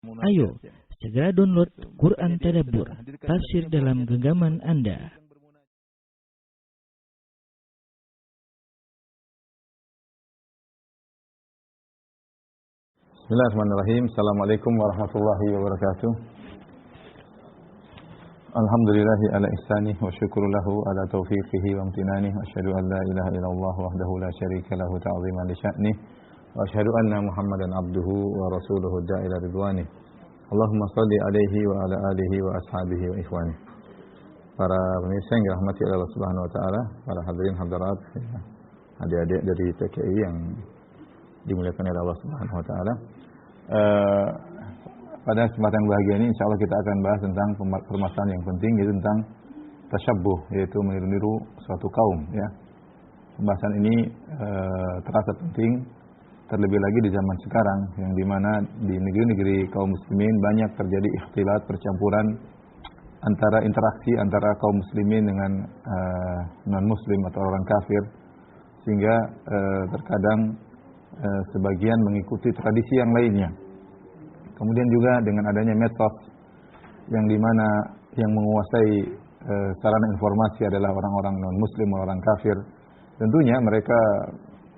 Ayo, segera download Quran Tadabbur, tafsir dalam genggaman Anda. Bismillahirrahmanirrahim. Assalamualaikum warahmatullahi wabarakatuh. Alhamdulillahi ala ihsanih wa syukru lahu ala taufiqihi wa amtinanih wa asyhadu an la ilaha illallah wahdahu la syarika lahu ta'ziman li sya'nih wa asyhadu anna Muhammadan abduhu wa rasuluhu da'ila ridwanih. Allahumma salli alaihi wa ala alihi wa ashabihi wa ikhwanih. Para pemirsa yang dirahmati oleh Allah Subhanahu wa taala, para hadirin hadirat, adik-adik dari TKI yang dimuliakan oleh Allah Subhanahu wa taala. Pada kesempatan bahagia ini insyaallah kita akan bahas tentang permasalahan yang penting, yaitu tentang tasyabbuh, yaitu meniru-niru suatu kaum, ya. Pembahasan ini terasa penting terlebih lagi di zaman sekarang yang dimana di negeri-negeri kaum muslimin banyak terjadi ikhtilat, percampuran antara interaksi antara kaum muslimin dengan non muslim atau orang kafir, sehingga terkadang sebagian mengikuti tradisi yang lainnya. Kemudian juga dengan adanya medsos yang dimana yang menguasai sarana informasi adalah orang-orang non muslim, orang kafir, tentunya mereka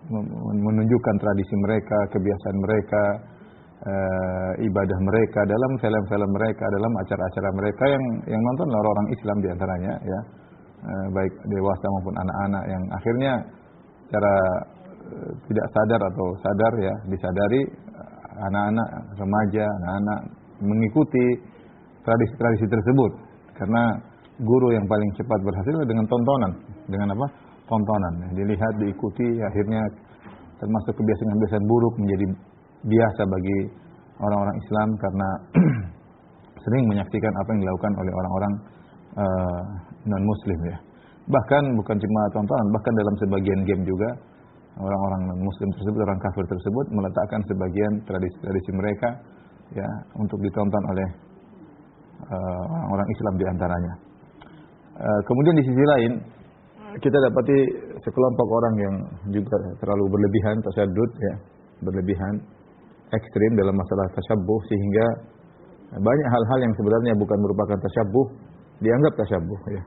menunjukkan tradisi mereka, kebiasaan mereka, ibadah mereka dalam film-film mereka, dalam acara-acara mereka yang nonton orang-orang Islam diantaranya, ya, baik dewasa maupun anak-anak, yang akhirnya secara tidak sadar atau sadar, ya, disadari anak-anak remaja, anak-anak mengikuti tradisi-tradisi tersebut, karena guru yang paling cepat berhasil dengan tontonan, dengan apa? Tontonan, ya, dilihat, diikuti, akhirnya termasuk kebiasaan-kebiasaan buruk menjadi biasa bagi orang-orang Islam karena sering menyaksikan apa yang dilakukan oleh orang-orang non-muslim, ya. Bahkan bukan cuma tontonan, bahkan dalam sebagian game juga orang-orang non-muslim tersebut, orang kafir tersebut meletakkan sebagian tradisi-tradisi mereka, ya, untuk ditonton oleh orang-orang Islam diantaranya. Kemudian di sisi lain kita dapati sekelompok orang yang juga terlalu berlebihan, tasyadud, ya, berlebihan, ekstrim dalam masalah tasyabbuh, sehingga banyak hal-hal yang sebenarnya bukan merupakan tasyabbuh dianggap tasyabbuh, ya.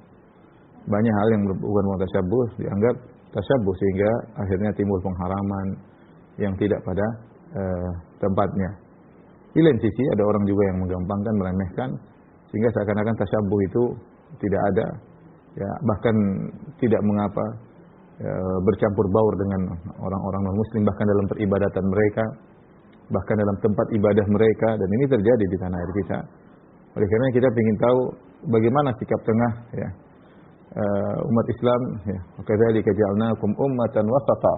Banyak hal yang bukan merupakan tasyabbuh dianggap tasyabbuh, sehingga akhirnya timbul pengharaman yang tidak pada tempatnya. Di lain sisi ada orang juga yang menggampangkan, meremehkan, sehingga seakan-akan tasyabbuh itu tidak ada, ya, bahkan tidak mengapa bercampur baur dengan orang-orang non-muslim, bahkan dalam peribadatan mereka, bahkan dalam tempat ibadah mereka, dan ini terjadi di tanah air kita. Oleh karena kita ingin tahu bagaimana sikap tengah, ya, umat Islam, ya. Kadzalika ja'alnakum ummatan wasata.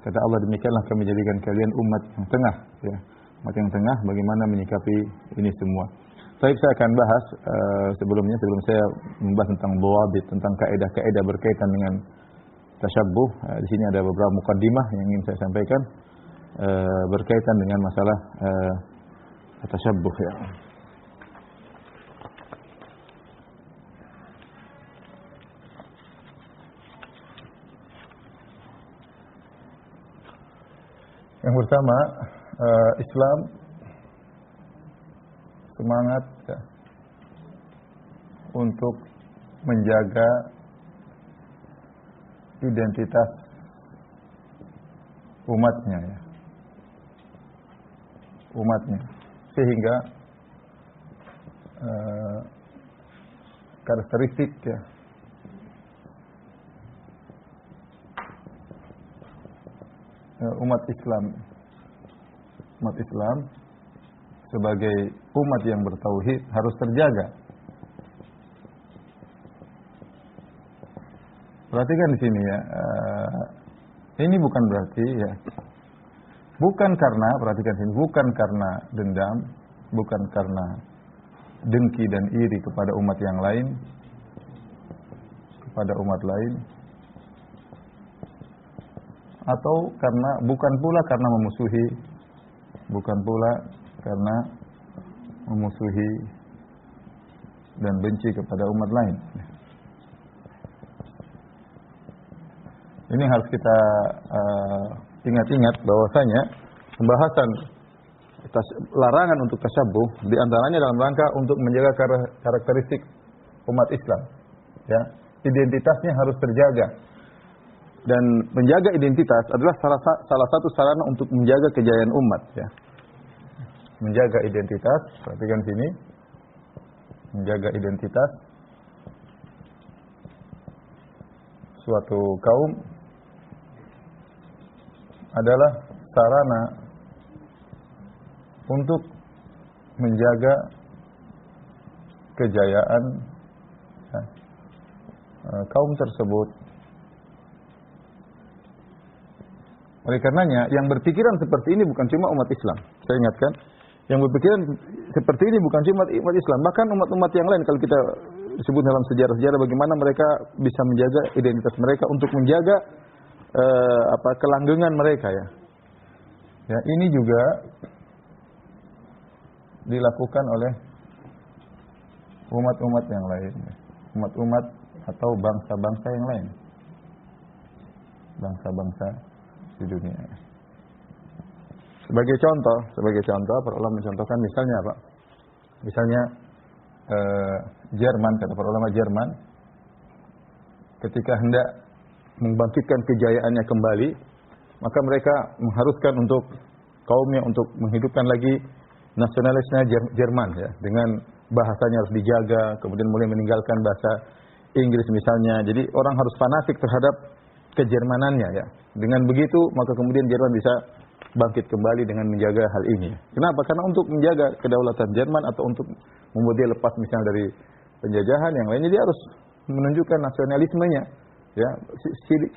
Kata Allah, demikianlah kami jadikan kalian umat yang tengah, ya. Umat yang tengah, bagaimana menyikapi ini semua. Baik, saya akan bahas sebelum saya membahas tentang dhawabit, tentang kaidah-kaidah berkaitan dengan tasyabbuh. Di sini ada beberapa mukaddimah yang ingin saya sampaikan berkaitan dengan masalah tasyabbuh, ya. Yang pertama, Islam semangat, ya, untuk menjaga identitas umatnya, ya, umatnya, sehingga karakteristik, ya, umat Islam sebagai umat yang bertauhid harus terjaga. Perhatikan di sini, ya, ini bukan berarti, ya, bukan karena, perhatikan sini, bukan karena dendam, bukan karena dengki dan iri kepada umat yang lain, atau karena, bukan pula karena memusuhi dan benci kepada umat lain. Ini harus kita ingat-ingat bahwasanya pembahasan larangan untuk tasyabuh di antaranya dalam rangka untuk menjaga karakteristik umat Islam. Ya, identitasnya harus terjaga. Dan menjaga identitas adalah salah satu sarana untuk menjaga kejayaan umat, ya. Menjaga identitas, perhatikan sini. Menjaga identitas suatu kaum adalah sarana untuk menjaga kejayaan, ya, kaum tersebut. Oleh karenanya, yang berpikiran seperti ini bukan cuma umat Islam. Saya ingatkan, yang berpikiran seperti ini bukan cuma umat Islam, bahkan umat-umat yang lain. Kalau kita sebut dalam sejarah-sejarah bagaimana mereka bisa menjaga identitas mereka untuk menjaga kelanggengan mereka, ya. Ya, ini juga dilakukan oleh umat-umat yang lain, umat-umat atau bangsa-bangsa yang lain, bangsa-bangsa di dunia. Sebagai contoh, para ulama mencontohkan misalnya apa? Misalnya Jerman, kata para ulama Jerman, ketika hendak membangkitkan kejayaannya kembali, maka mereka mengharuskan untuk kaumnya untuk menghidupkan lagi nasionalisme Jerman, ya, dengan bahasanya harus dijaga, kemudian mulai meninggalkan bahasa Inggris misalnya. Jadi orang harus fanatik terhadap kejermanannya, ya. Dengan begitu maka kemudian Jerman bisa bangkit kembali dengan menjaga hal ini. Kenapa? Karena untuk menjaga kedaulatan Jerman atau untuk membuat dia lepas misalnya dari penjajahan yang lainnya, dia harus menunjukkan nasionalismenya, ya.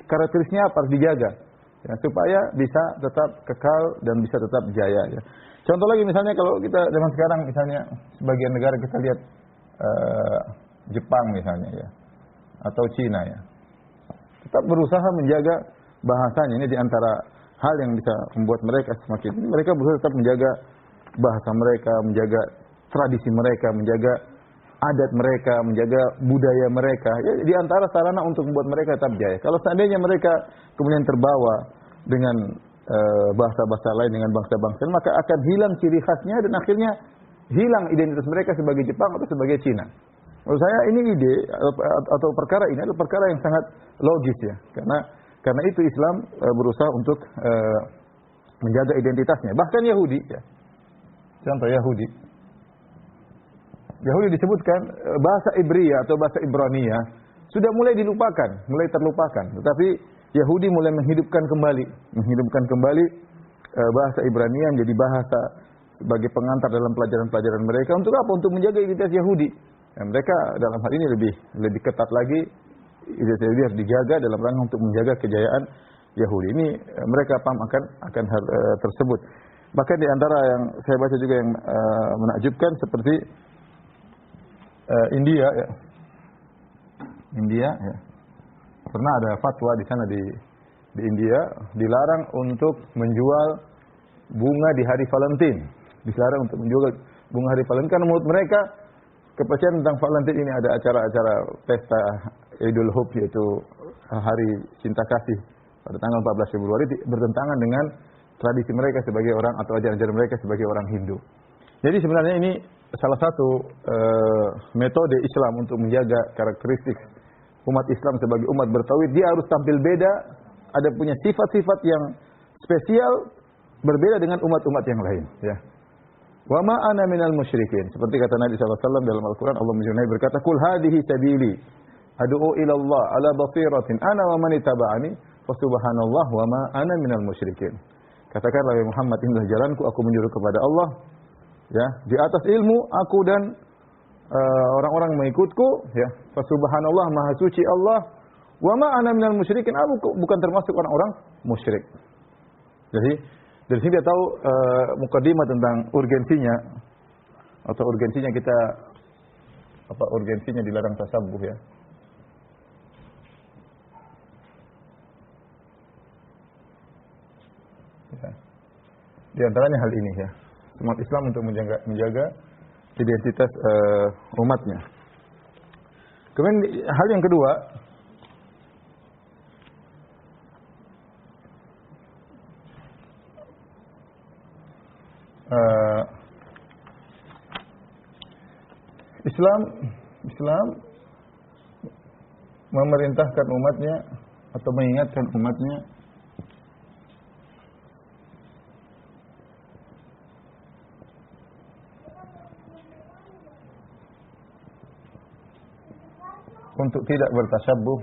Karakteristiknya apa harus dijaga, ya, supaya bisa tetap kekal dan bisa tetap jaya, ya. Contoh lagi misalnya kalau kita zaman sekarang misalnya sebagian negara kita lihat Jepang misalnya, ya, atau Cina, ya, tetap berusaha menjaga bahasanya. Ini diantara hal yang bisa membuat mereka semakin, mereka berusaha tetap menjaga bahasa mereka, menjaga tradisi mereka, menjaga adat mereka, menjaga budaya mereka. Ya, diantara sarana untuk membuat mereka tetap jaya. Kalau seandainya mereka kemudian terbawa dengan bahasa-bahasa lain, dengan bangsa-bangsa, maka akan hilang ciri khasnya dan akhirnya hilang identitas mereka sebagai Jepang atau sebagai Cina. Menurut saya ini ide atau perkara ini adalah perkara yang sangat logis, ya, karena itu Islam berusaha untuk menjaga identitasnya. Bahkan Yahudi, ya. Contoh Yahudi disebutkan bahasa Ibria atau bahasa Ibrania sudah mulai dilupakan, mulai terlupakan. Tetapi Yahudi mulai menghidupkan kembali bahasa Ibrania menjadi bahasa sebagai pengantar dalam pelajaran-pelajaran mereka. Untuk apa? Untuk menjaga identitas Yahudi. Ya, mereka dalam hal ini lebih ketat lagi. Identitas Yahudi harus dijaga dalam rangka untuk menjaga kejayaan Yahudi. Ini mereka paham akan hal tersebut. Bahkan di antara yang saya baca juga yang menakjubkan seperti India, ya. India, ya. Pernah ada fatwa di sana di India dilarang untuk menjual bunga di hari Valentine. Dilarang untuk menjual bunga hari Valentine karena menurut mereka kepercayaan tentang Valentine ini ada acara-acara pesta Idul Hub, yaitu hari cinta kasih pada tanggal 14 Februari, bertentangan dengan tradisi mereka sebagai orang atau ajaran-ajaran mereka sebagai orang Hindu. Jadi sebenarnya ini salah satu metode Islam untuk menjaga karakteristik umat Islam sebagai umat bertauhid. Dia harus tampil beda, ada punya sifat-sifat yang spesial, berbeda dengan umat-umat yang lain, ya. Wa ma ana minal musyrikin. Seperti kata Nabi SAW dalam Al-Quran, Allah berkata, "Qul hadhihi sabili ad'u ila Allah ala basiratin ana wa man ittaba'ani wa subhanallah wa ma ana minal musyrikin." Katakanlah, wahai Muhammad, inilah jalanku, aku menyeru kepada Allah, ya, di atas ilmu aku dan orang-orang mengikutku, ya. Fa subhanallah, maha suci Allah, wa ma ana minal musyrikin, aku bukan termasuk orang-orang musyrik. Jadi dari sini dia tahu mukadimah tentang urgensinya atau urgensinya kita urgensinya dilarang tasabbuh, ya. Ya. Di antaranya hal ini, ya. Umat Islam untuk menjaga identitas umatnya. Kemudian hal yang kedua, Islam memerintahkan umatnya atau mengingatkan umatnya untuk tidak bertasyabbuh,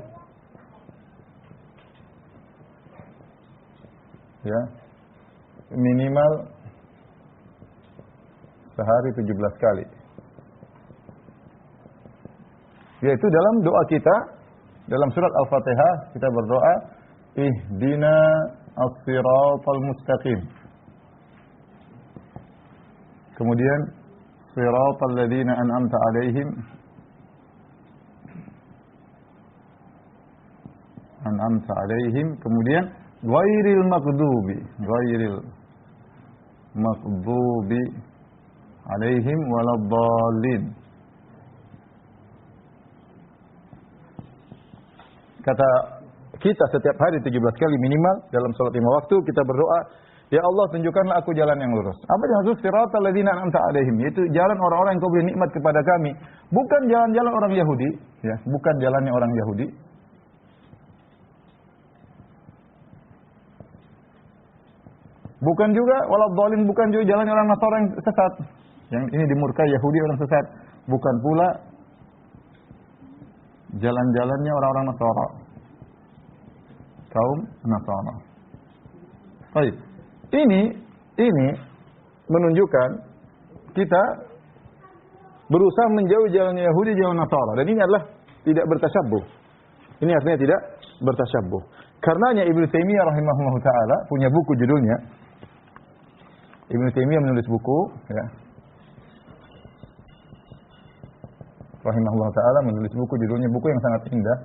ya, minimal sehari 17 kali. Yaitu dalam doa kita, dalam surat Al-Fatihah kita berdoa, Ihdina as-siratal mustaqim. Kemudian siratal ladzina an'amta 'alaihim kemudian ghairil maghdubi 'alaihim waladdallin. Kata kita setiap hari 17 kali minimal dalam salat 5 waktu kita berdoa, ya Allah tunjukkanlah aku jalan yang lurus. Apa yang maksud siratal ladzina an'amta 'alaihim? Yaitu jalan orang-orang yang kau beri nikmat kepada kami, bukan jalan-jalan orang Yahudi, ya, bukan jalannya orang Yahudi. Bukan juga waladdallin, bukan juga jalan orang Nasara yang sesat. Yang ini dimurkai Yahudi orang sesat, bukan pula jalan-jalannya orang-orang Nasara, kaum Nasara. Baik. Ini menunjukkan kita berusaha menjauhi jalannya Yahudi, jalan Nasara, dan ini adalah tidak bertasyabbuh. Ini artinya tidak bertasyabbuh. Karenanya Ibnu Taimiyah rahimahullahu taala punya buku judulnya, Ibnu Taimiyah menulis buku, ya, rahimahullah ta'ala menulis buku judulnya, buku yang sangat indah,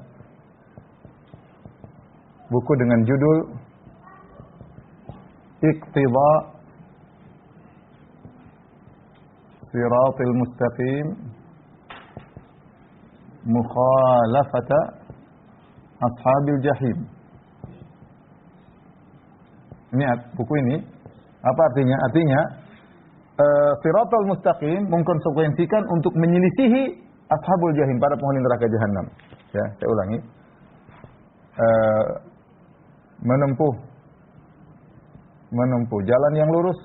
buku dengan judul Iqtida Siratil Mustaqim Mukhalafata Ashabil Jahim. Ini buku ini apa artinya? Artinya Siratal Mustaqim mengkonsekuensikan untuk menyelisihi Ashabul Jahim, para penghuni neraka Jahannam. Ya, saya ulangi. Menempuh jalan yang lurus,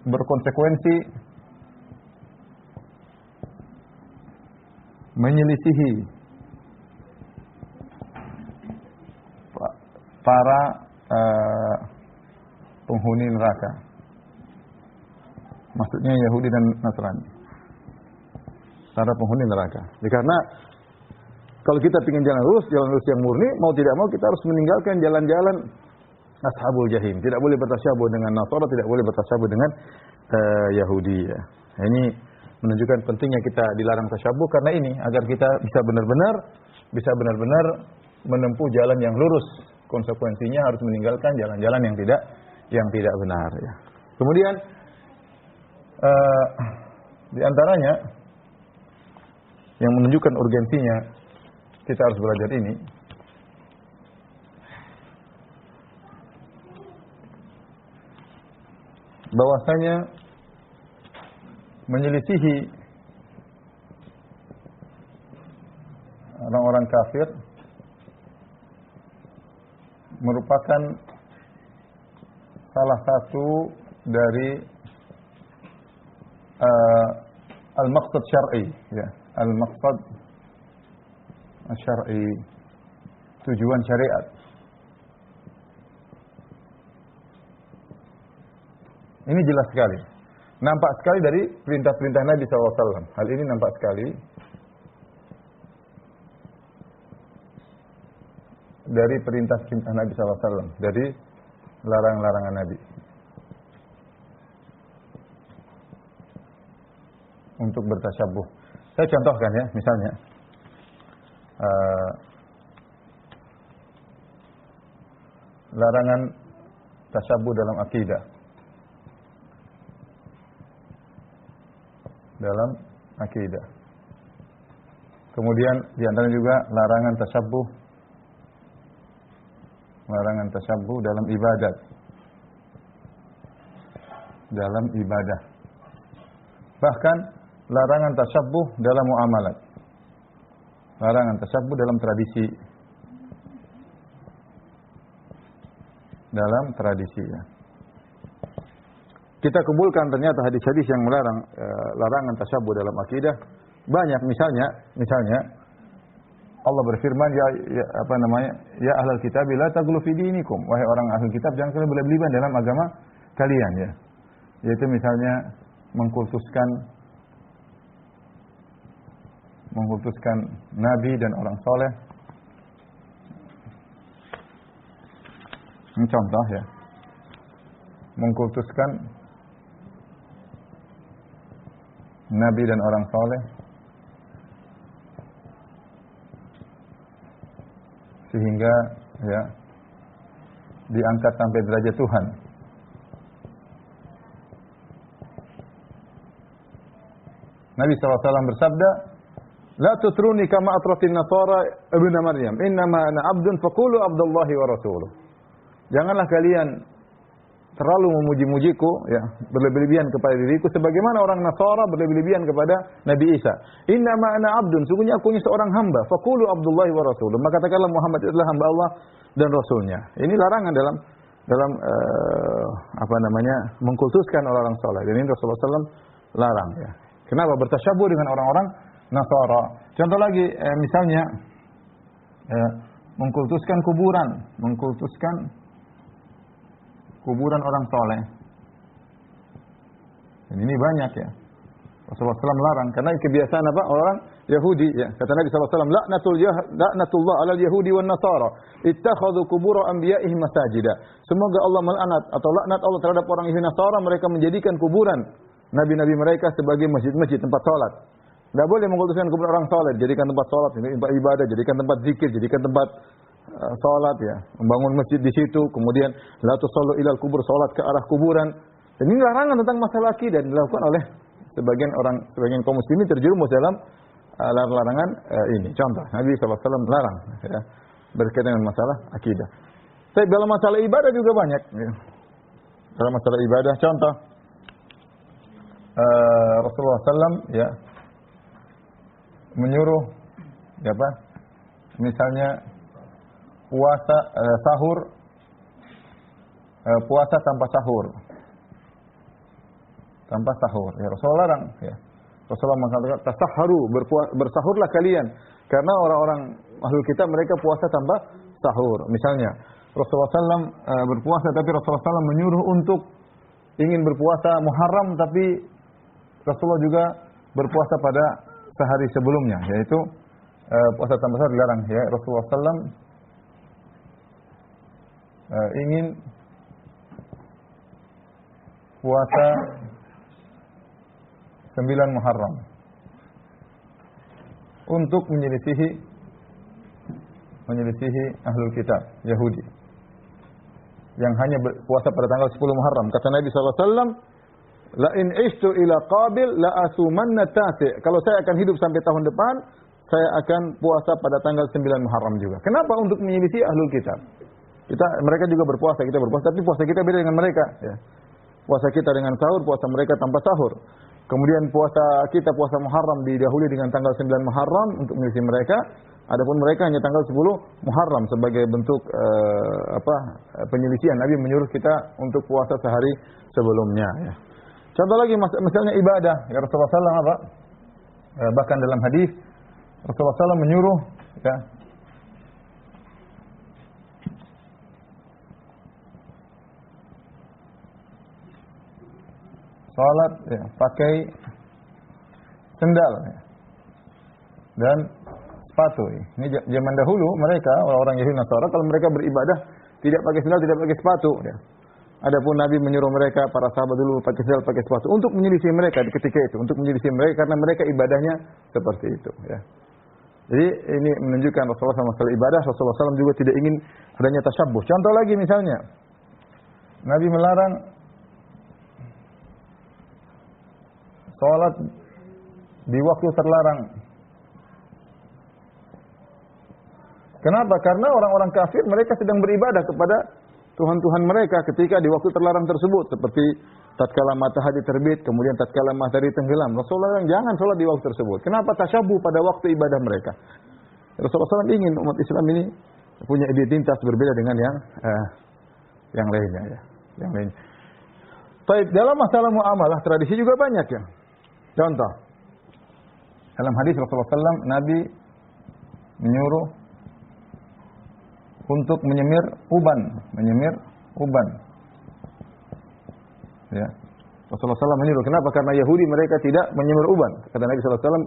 berkonsekuensi menyelisihi para penghuni neraka. Maksudnya Yahudi dan Nasrani, para penghuni neraka. Karena kalau kita ingin jalan lurus yang murni, mau tidak mau kita harus meninggalkan jalan-jalan Ashabul Jahim. Tidak boleh bertasyabuh dengan Nasara, tidak boleh bertasyabuh dengan Yahudi. Ya. Nah, ini menunjukkan pentingnya kita dilarang tasyabuh karena ini agar kita bisa benar-benar menempuh jalan yang lurus. Konsekuensinya harus meninggalkan jalan-jalan yang tidak benar. Ya. Kemudian di antaranya yang menunjukkan urgensinya kita harus belajar ini, bahwasanya menyelisihi orang-orang kafir merupakan salah satu dari al-maqsad syar'i, ya, al-maqsad syar'i, tujuan syariat. Ini jelas sekali, nampak sekali dari perintah-perintah Nabi SAW. Hal ini nampak sekali dari perintah-perintah Nabi SAW, dari larangan-larangan Nabi. Untuk bertasyabuh. Saya contohkan ya, misalnya larangan tasyabuh dalam akidah. Dalam akidah. Kemudian di antara juga larangan tasyabuh dalam ibadat. dalam ibadah. Bahkan larangan tasyabbuh dalam muamalat. Larangan tasyabbuh dalam tradisi. Dalam tradisi ya. Kita kumpulkan ternyata hadis-hadis yang melarang larangan tasyabbuh dalam akidah banyak. Misalnya Allah berfirman ya ahlal kitab la taghlu fi dinikum, wahai orang ahlul kitab jangan kalian berlebihan dalam agama kalian ya. Yaitu misalnya mengkultuskan nabi dan orang soleh. Ini contoh ya. Mengkultuskan nabi dan orang soleh sehingga ya diangkat sampai derajat Tuhan. Nabi SAW bersabda, "La tutruni kama atratin nasara ibn Maryam, innama ana abdun faqulu abdullahi wa rasuluh." Janganlah kalian terlalu memuji-mujiku ya, berlebih-lebihan kepada diriku sebagaimana orang Nasara berlebih-lebihan kepada Nabi Isa. Innama ana abdun, sungguhnya aku ini seorang hamba. Faqulu abdullahi wa rasuluh. Maka katakanlah Muhammad adalah hamba Allah dan rasulnya. Ini larangan dalam mengkultuskan orang-orang saleh. Dan ini Rasulullah SAW larang ya. Kenapa? Bertasyabuh dengan orang-orang Nasara. Contoh lagi misalnya mengkultuskan kuburan orang soleh. Dan ini banyak ya. Rasulullah SAW melarang karena kebiasaan apa? Orang Yahudi ya. Kata Nabi SAW, laknatullah alal Yahudi wan Nasara ittakhadhu qubur anbiya'ihim masajida. Semoga Allah melaknat atau laknat Allah terhadap orang Yahudi Nasara, mereka menjadikan kuburan nabi-nabi mereka sebagai masjid-masjid, tempat salat. Tidak boleh mengkultuskan kuburan orang soleh, jadikan tempat salat, tempat ibadah, jadikan tempat zikir, jadikan tempat salat ya, membangun masjid di situ, kemudian la tusallu ilal kubur, salat ke arah kuburan. Dan ini larangan tentang masalah akidah dilakukan oleh sebagian kaum muslimin terjerumus dalam larangan ini. Contoh, Nabi SAW melarang ya, berkaitan dengan masalah akidah. Tapi dalam masalah ibadah juga banyak. Ya. Dalam masalah ibadah, contoh Rasulullah SAW ya menyuruh misalnya puasa puasa tanpa sahur ya, Rasulullah larang ya. Rasulullah mengatakan tasahharu, bersahurlah kalian, karena orang-orang ahlul kitab mereka puasa tanpa sahur. Misalnya Rasulullah SAW berpuasa, tapi Rasulullah SAW menyuruh untuk ingin berpuasa Muharram, tapi Rasulullah juga berpuasa pada sehari sebelumnya, yaitu puasa tanpa sahur dilarang ya. Rasulullah SAW ingin puasa 9 Muharram untuk menyelisihi ahlul kitab Yahudi yang hanya berpuasa pada tanggal 10 Muharram. Kata Nabi SAW, la in ishtu ila qabil la asumanna tasi'. Kalau saya akan hidup sampai tahun depan, saya akan puasa pada tanggal 9 Muharram juga. Kenapa? Untuk menyelisih ahlul kitab. Mereka juga berpuasa, kita berpuasa, tapi puasa kita beda dengan mereka ya. Puasa kita dengan sahur, puasa mereka tanpa sahur. Kemudian puasa Muharram didahului dengan tanggal 9 Muharram untuk menyelisih mereka. Adapun mereka hanya tanggal 10 Muharram sebagai bentuk penyelisihan. Nabi menyuruh kita untuk puasa sehari sebelumnya ya. Contoh lagi misalnya ibadah. Ya, Rasulullah SAW bahkan dalam hadis Rasulullah SAW menyuruh ya, salat ya, pakai sendal ya, dan sepatu. Ini zaman dahulu mereka orang-orang Yahudi Nasara kalau mereka beribadah tidak pakai sendal, tidak pakai sepatu ya. Adapun Nabi menyuruh mereka, para sahabat dulu pakai sendal, pakai sepatu untuk menyelisih mereka ketika itu, untuk menyelisih mereka karena mereka ibadahnya seperti itu ya. Jadi ini menunjukkan Rasulullah SAW masalah ibadah. Rasulullah SAW juga tidak ingin adanya tasyabuh. Contoh lagi misalnya, Nabi melarang salat di waktu terlarang. Kenapa? Karena orang-orang kafir mereka sedang beribadah kepada Tuhan-Tuhan mereka ketika di waktu terlarang tersebut, seperti tatkala matahari terbit, kemudian tatkala matahari tenggelam. Rasulullah jangan sholat di waktu tersebut. Kenapa tasyabuh pada waktu ibadah mereka? Rasulullah SAW ingin umat Islam ini punya identitas berbeda dengan yang lainnya ya. Yang lainnya. Baik, dalam masalah muamalah tradisi juga banyak ya. Contoh, dalam hadis Rasulullah SAW, Nabi menyuruh untuk menyemir uban. Ya. Rasulullah SAW menyuruh. Kenapa? Karena Yahudi mereka tidak menyemir uban. Kata Nabi SAW,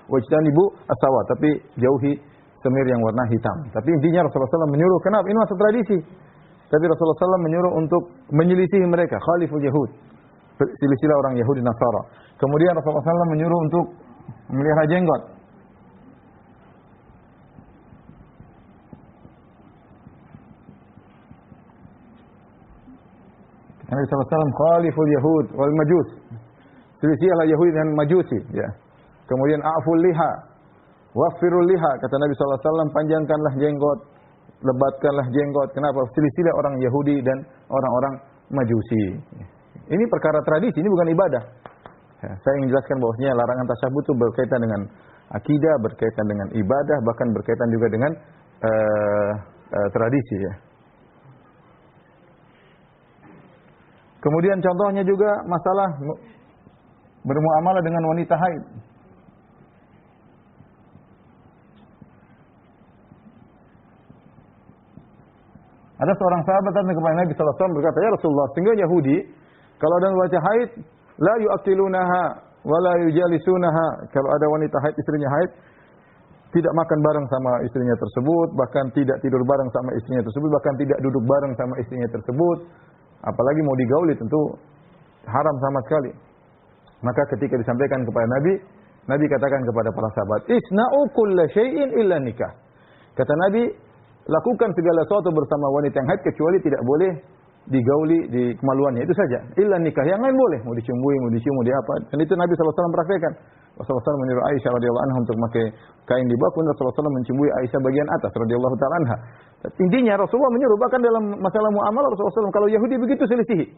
wajtanibu as-sawad, tapi jauhi semir yang warna hitam. Tapi intinya Rasulullah SAW menyuruh. Kenapa? Ini masuk tradisi. Tapi Rasulullah SAW menyuruh untuk menyelisihi mereka. Khaliful Yahud. Silsilah orang Yahudi Nasara. Kemudian Rasulullah SAW menyuruh untuk memelihara jenggot. Nabi SAW khaliful Yahud wal Majus. Silsilah Yahudi dan Majusi. Ya. Kemudian a'ful liha, waffirul liha. Kata Nabi SAW, panjangkanlah jenggot, lebatkanlah jenggot. Kenapa? Silsilah orang Yahudi dan orang-orang Majusi. Ini perkara tradisi, ini bukan ibadah. Ya, saya ingin jelaskan bahwasanya larangan tasyabuh itu berkaitan dengan akidah, berkaitan dengan ibadah, bahkan berkaitan juga dengan tradisi ya. Kemudian contohnya juga masalah bermuamalah dengan wanita haid. Ada seorang sahabat datang kepada Nabi sallallahu alaihi wasallam berkata, "Ya Rasulullah, sehingga Yahudi kalau ada wanita haid, la yu'akilunaha wa la yujalisunaha." Kalau ada wanita haid, istrinya haid, tidak makan bareng sama istrinya tersebut, bahkan tidak tidur bareng sama istrinya tersebut, bahkan tidak duduk bareng sama istrinya tersebut. Apalagi mau digauli, tentu haram sama sekali. Maka ketika disampaikan kepada Nabi, Nabi katakan kepada para sahabat, "Isna'u kulla syai'in illa nikah." Kata Nabi, lakukan segala sesuatu bersama wanita yang haid kecuali tidak boleh digauli di kemaluannya, itu saja. Illa nikah, yang lain boleh, mau diciumbui, mau dicium, mau diapa. Dan itu Nabi sallallahu alaihi wasallam praktekkan. Rasulullah SAW menyuruh Aisyah radhiyallahu anha untuk memakai kain di bawah, Rasulullah SAW menciumbui Aisyah bagian atas radhiyallahu ta'ala anha. Intinya Rasulullah menyuruh, bahkan dalam masalah muamalah Rasulullah SAW, kalau Yahudi begitu selisihi.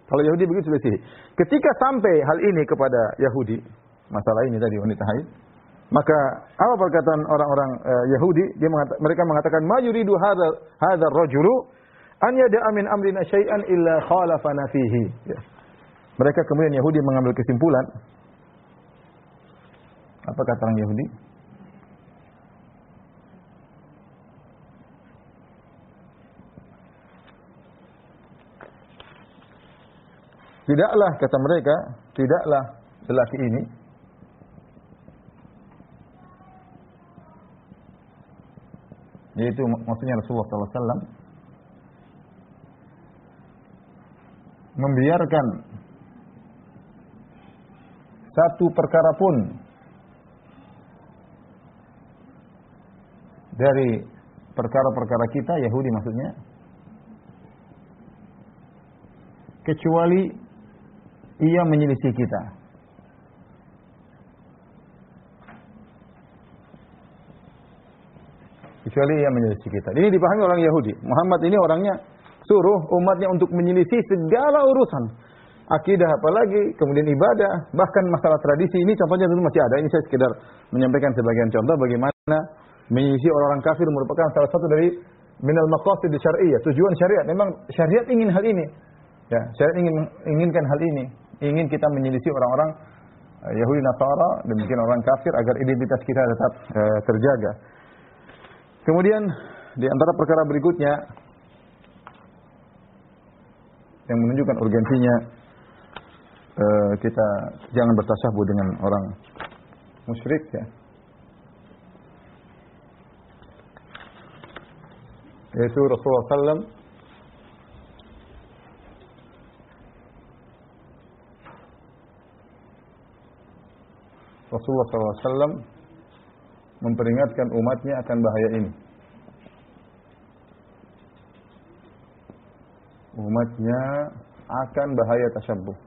Kalau Yahudi begitu selisihi. Ketika sampai hal ini kepada Yahudi, masalah ini tadi wanita haid, maka apa perkataan orang-orang Yahudi? Mereka mengatakan, "Ma yuridu hadzal rajulu an yada'a min amrina syai'an illa khalafana fihi." Ya. Mereka kemudian Yahudi mengambil kesimpulan. Apa kata orang Yahudi? Tidaklah, kata mereka, tidaklah lelaki ini yaitu maksudnya Rasulullah SAW membiarkan satu perkara pun dari perkara-perkara kita, Yahudi maksudnya, kecuali ia menyelisih kita. Kecuali ia menyelisih kita. Ini dipahami orang Yahudi. Muhammad ini orangnya suruh umatnya untuk menyelisih segala urusan. Akidah apalagi, kemudian ibadah, bahkan masalah tradisi. Ini contohnya tentu masih ada. Ini saya sekedar menyampaikan sebagian contoh bagaimana menyelisih orang-orang kafir merupakan salah satu dari minal maqasid syar'iyyah, tujuan syariat. Memang syariat ingin hal ini. Ya, syariat inginkan hal ini. Ingin kita menyelisih orang-orang Yahudi Nasara, demikian orang kafir agar identitas kita tetap terjaga. Kemudian di antara perkara berikutnya yang menunjukkan urgensinya kita jangan bertasyabuh dengan orang musyrik ya. Yaitu Rasulullah SAW SAW memperingatkan umatnya akan bahaya ini. Umatnya akan bahaya tasyabbuh.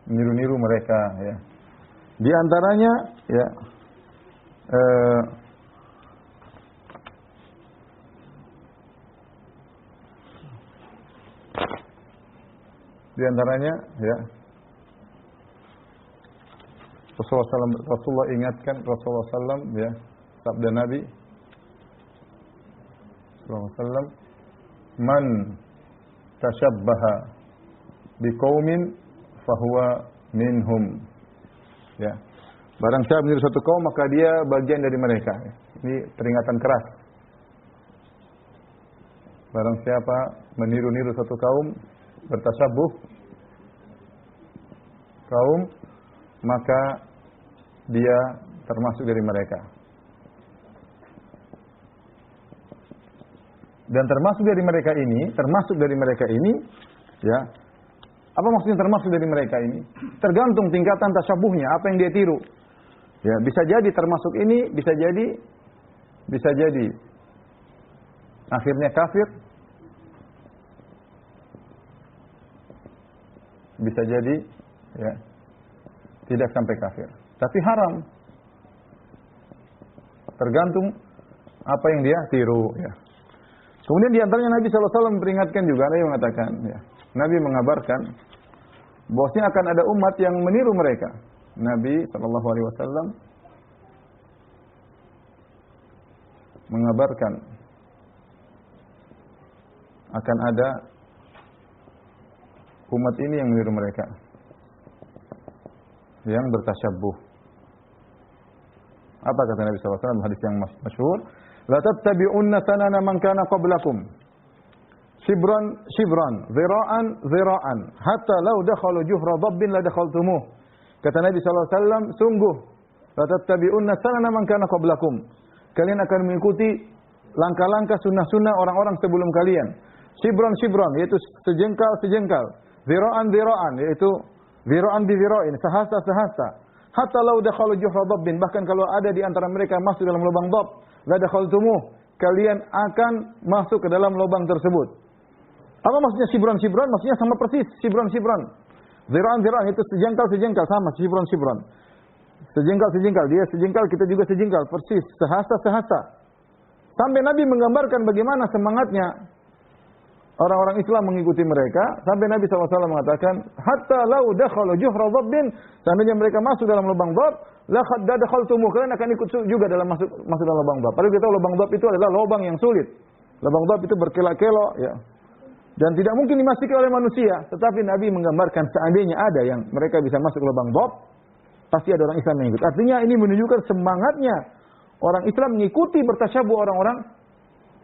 Niru-niru mereka ya. Di antaranya ya Di antaranya ya Rasulullah ingatkan Rasulullah SAW ya, sabda Nabi SAW, man tashabbaha biqaumin fahuwa minhum. Ya. Barang siapa meniru suatu kaum maka dia bagian dari mereka. Ini peringatan keras. Barang siapa meniru-niru suatu kaum, bertasyabuh kaum, maka dia termasuk dari mereka. Dan termasuk dari mereka ini, ya. Apa maksudnya termasuk dari mereka ini? Tergantung tingkatan tasyabuhnya, apa yang dia tiru. Ya, bisa jadi termasuk ini, bisa jadi akhirnya kafir, bisa jadi ya tidak sampai kafir, tapi haram. Tergantung apa yang dia tiru. Ya. Kemudian di antaranya Nabi SAW memperingatkan juga, Nabi mengatakan, ya, Nabi mengabarkan bahwasanya akan ada umat yang meniru mereka. Nabi SAW mengabarkan akan ada umat ini yang meniru mereka, yang bertasyabuh. Apa kata Nabi SAW? Hadis yang masyhur, la tattabi'unna sanana man kana qablakum shibran shibran zira'an zira'an hatta law dakhalu juhra dabbin la dakhaltumuh. Kata Nabi SAW, sungguh la tattabi'unna sanana man kana qablakum, kalian akan mengikuti langkah-langkah sunnah-sunnah orang-orang sebelum kalian. Shibran shibran yaitu sejengkal sejengkal, zira'an zira'an yaitu zira'an bi zira'in, sehasta sehasta. Hatta law dakhalu juhra dabbin, bahkan kalau ada di antara mereka masuk dalam lubang dab, la dakhaltumuh, kalian akan masuk ke dalam lubang tersebut. Apa maksudnya shibran-shibran? Maksudnya sama persis, shibran-shibran. Zira'an-zira'an itu sejengkal-sejengkal, sama shibran-shibran. Sejengkal-sejengkal, dia sejengkal, kita juga sejengkal, persis, sehasta-sehasta. Sampai Nabi menggambarkan bagaimana semangatnya orang-orang Islam mengikuti mereka, sampai Nabi SAW mengatakan, hatta lau dakhalu juhra dhabbin, seandainya mereka masuk dalam lubang dhab, laqad dakhaltumuh, kalian akan ikut juga dalam masuk dalam lubang dhab. Padahal kita tahu lubang dhab itu adalah lubang yang sulit. Lubang dhab itu berkelok-kelok, ya. Dan tidak mungkin dimasuki oleh manusia. Tetapi Nabi menggambarkan seandainya ada yang mereka bisa masuk ke lubang dhab, pasti ada orang Islam yang ikut. Artinya ini menunjukkan semangatnya orang Islam mengikuti bertasyabuh orang-orang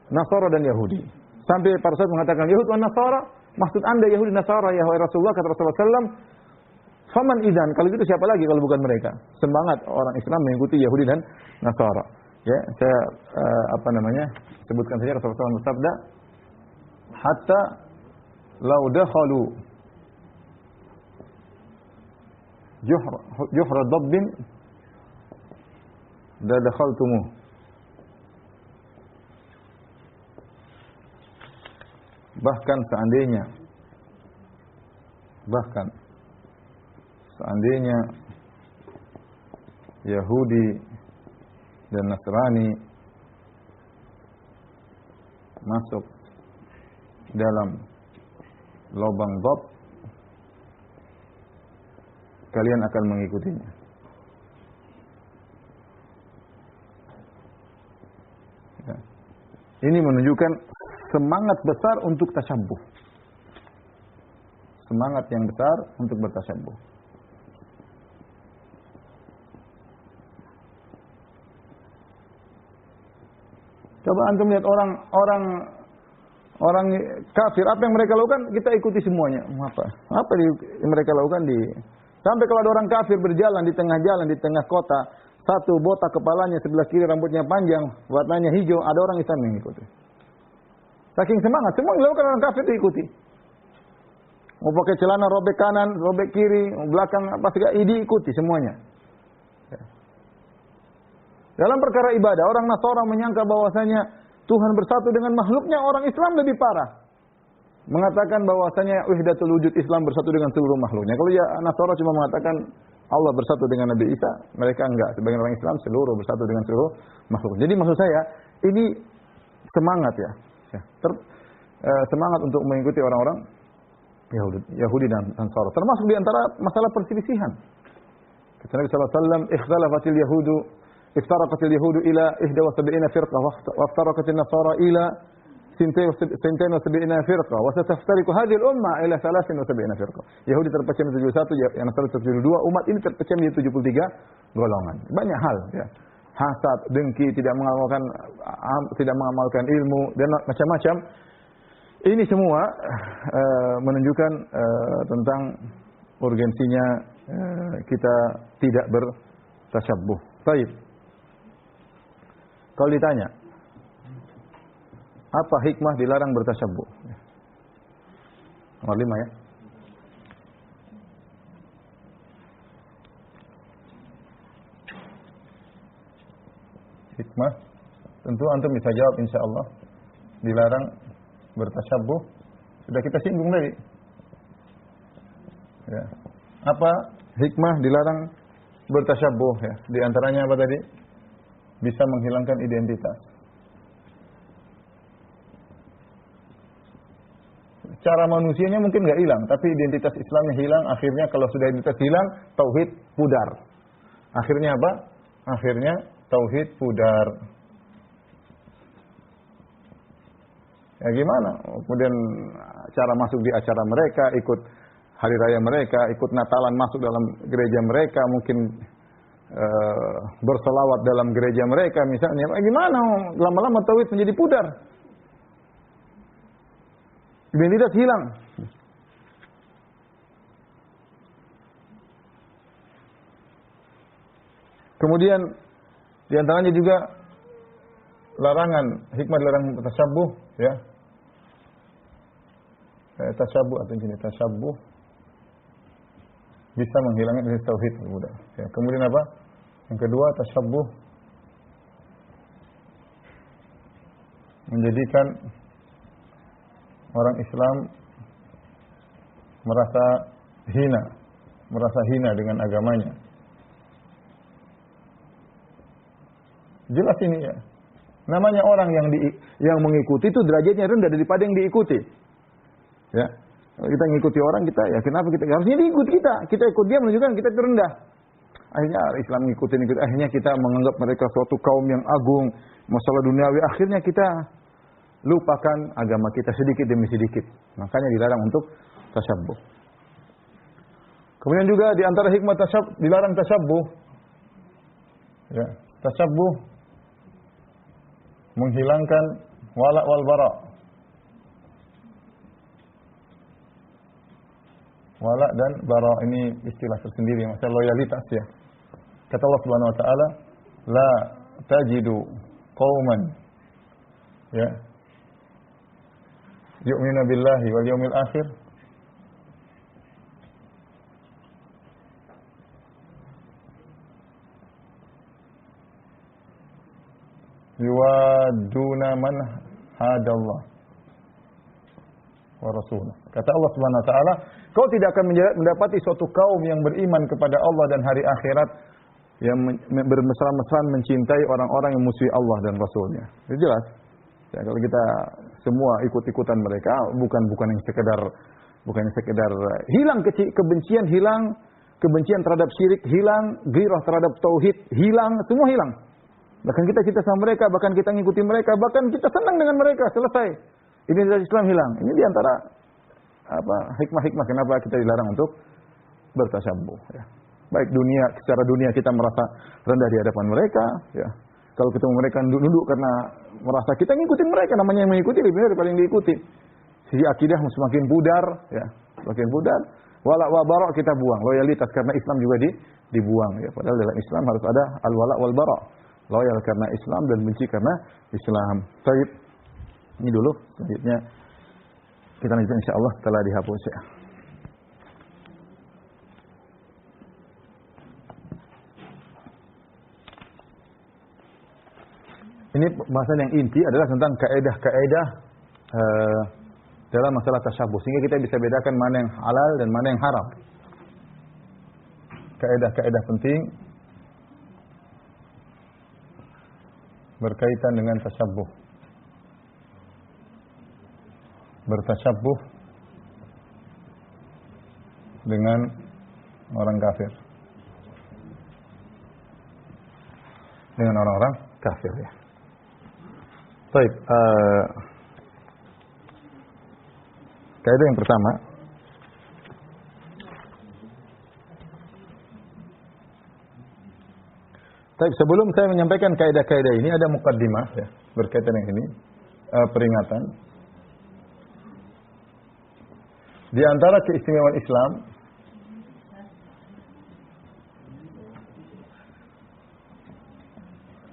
Nasara dan Yahudi. Sampai para sahabat mengatakan, Yahud dan Nasara, maksud anda Yahudi dan Nasara ya wahai Rasulullah, kata Rasulullah SAW, faman idzan, kalau gitu siapa lagi kalau bukan mereka? Semangat orang Islam mengikuti Yahudi dan Nasara. Ya, saya sebutkan saja Rasulullah SAW bersabda, hatta law dakhalu juhra dabbin la dakhaltumuh. Bahkan seandainya Yahudi dan Nasrani masuk dalam lubang dhab, kalian akan mengikutinya. Ya. Ini menunjukkan semangat besar untuk tasyabuh. Semangat yang besar untuk bertasyabuh. Coba antum lihat orang kafir, apa yang mereka lakukan kita ikuti semuanya. Apa yang mereka lakukan sampai kalau ada orang kafir berjalan di tengah jalan, di tengah kota, satu botak kepalanya, sebelah kiri rambutnya panjang, warnanya hijau, ada orang Islam yang mengikuti. Saking semangat, semua yang dilakukan orang kafir diikuti. Mau pakai celana robek kanan, robek kiri, belakang apa segala, diikuti semuanya. Ya. Dalam perkara ibadah, orang Nasara menyangka bahwasanya Tuhan bersatu dengan makhluknya, orang Islam lebih parah. Mengatakan bahwasanya wahdatul wujud, Islam bersatu dengan seluruh makhluknya. Kalau ya Nasara cuma mengatakan Allah bersatu dengan Nabi Isa, mereka enggak. Sebagian orang Islam seluruh bersatu dengan seluruh makhluk. Jadi maksud saya, ini semangat ya. Semangat untuk mengikuti orang-orang Yahudi dan Nasara. Termasuk di antara masalah perselisihan. Kata Nabi sallallahu alaihi wasallam, "Ikhtalafatil yahudu, iftaraqatil yahudu ila 71 firqah wa iftaraqatin nasara ila 72 firqah wa sataftariqu hadhihi al-ummah ila 73 firqah." Yahudi terpecah menjadi 71, yang Nasara terpecah 72, umat ini terpecah menjadi 73 golongan. Banyak hal ya. Hasad, dengki, tidak mengamalkan ilmu dan macam-macam. Ini semua menunjukkan tentang urgensinya kita tidak bertasyabbuh. Baik. Kalau ditanya, apa hikmah dilarang bertasyabbuh? Nomor 5 ya. Hikmah, tentu antum bisa jawab insyaallah. Dilarang bertasyabbuh sudah kita singgung tadi. Ya. Apa hikmah dilarang bertasyabbuh ya? Di antaranya apa tadi? Bisa menghilangkan identitas. Cara manusianya mungkin nggak hilang, tapi identitas Islamnya hilang. Akhirnya kalau sudah identitas hilang, tauhid pudar. Akhirnya apa? Akhirnya tauhid pudar. Ya gimana? Kemudian cara masuk di acara mereka, ikut hari raya mereka, ikut Natalan masuk dalam gereja mereka, mungkin berselawat dalam gereja mereka misalnya. Gimana? Lama-lama tauhid menjadi pudar. Identitas hilang. Kemudian di antaranya juga larangan, hikmah dilarang tasyabbuh ya. Tasyabbuh atau jenis tasyabbuh bisa menghilangkan identitas tauhid mudah. Ya, kemudian apa? Yang kedua, tasyabbuh menjadikan orang Islam merasa hina dengan agamanya. Jelas ini ya. Namanya orang yang mengikuti itu derajatnya rendah daripada yang diikuti. Ya. Kita mengikuti orang, kita ya kenapa kita harusnya diikut kita. Kita ikut dia menunjukkan kita terendah. Akhirnya Islam mengikuti, akhirnya kita menganggap mereka suatu kaum yang agung, masalah duniawi, akhirnya kita lupakan agama kita sedikit demi sedikit. Makanya dilarang untuk tasyabbuh. Kemudian juga di antara hikmah dilarang tasyabbuh. Ya, tasyabbuh menghilangkan wala wal bara. Wala dan bara ini istilah tersendiri, masalah loyalitas ya. Kata Allah Subhanahu wa taala, la tajidu qauman ya yu'minu billahi wal yawmil akhir yuwadduna man hadallah wa rasulah. Kata Allah Subhanahu wa taala, kau tidak akan mendapati suatu kaum yang beriman kepada Allah dan hari akhirat yang bermesra-mesraan mencintai orang-orang yang musuhi Allah dan Rasulnya. Itu jelas. Ya, kalau kita semua ikut-ikutan mereka, bukan yang sekedar hilang kebencian, hilang kebencian terhadap syirik, hilang ghirah terhadap tauhid, hilang, semua hilang. Bahkan kita sama mereka, bahkan kita ngikuti mereka, bahkan kita senang dengan mereka, selesai. Identitas Islam hilang. Ini diantara hikmah-hikmah kenapa kita dilarang untuk bertasyabbuh. Ya. Baik secara dunia kita merasa rendah di hadapan mereka. Ya. Kalau ketemu mereka nunduk karena merasa kita ngikutin mereka, namanya yang mengikuti lebih daripada yang diikuti. Sisi akidah semakin pudar, ya, semakin pudar. Wala wa bara kita buang, loyalitas karena Islam juga dibuang. Ya. Padahal dalam Islam harus ada al-wala wal bara. Loyal karena Islam dan benci karena Islam. Baik. Ini dulu, selanjutnya kita lanjutkan insyaallah setelah dihapus ya. Ini bahasan yang inti adalah tentang kaedah-kaedah dalam masalah tasyabbuh, sehingga kita bisa bedakan mana yang halal dan mana yang haram. Kaedah-kaedah penting berkaitan dengan tasyabbuh. Bertasyabbuh dengan orang kafir. Dengan orang-orang kafir ya. Baik, kaidah yang pertama, sebelum saya menyampaikan kaidah-kaidah ini ada mukaddimah ya, berkaitan dengan ini, peringatan. Di antara keistimewaan Islam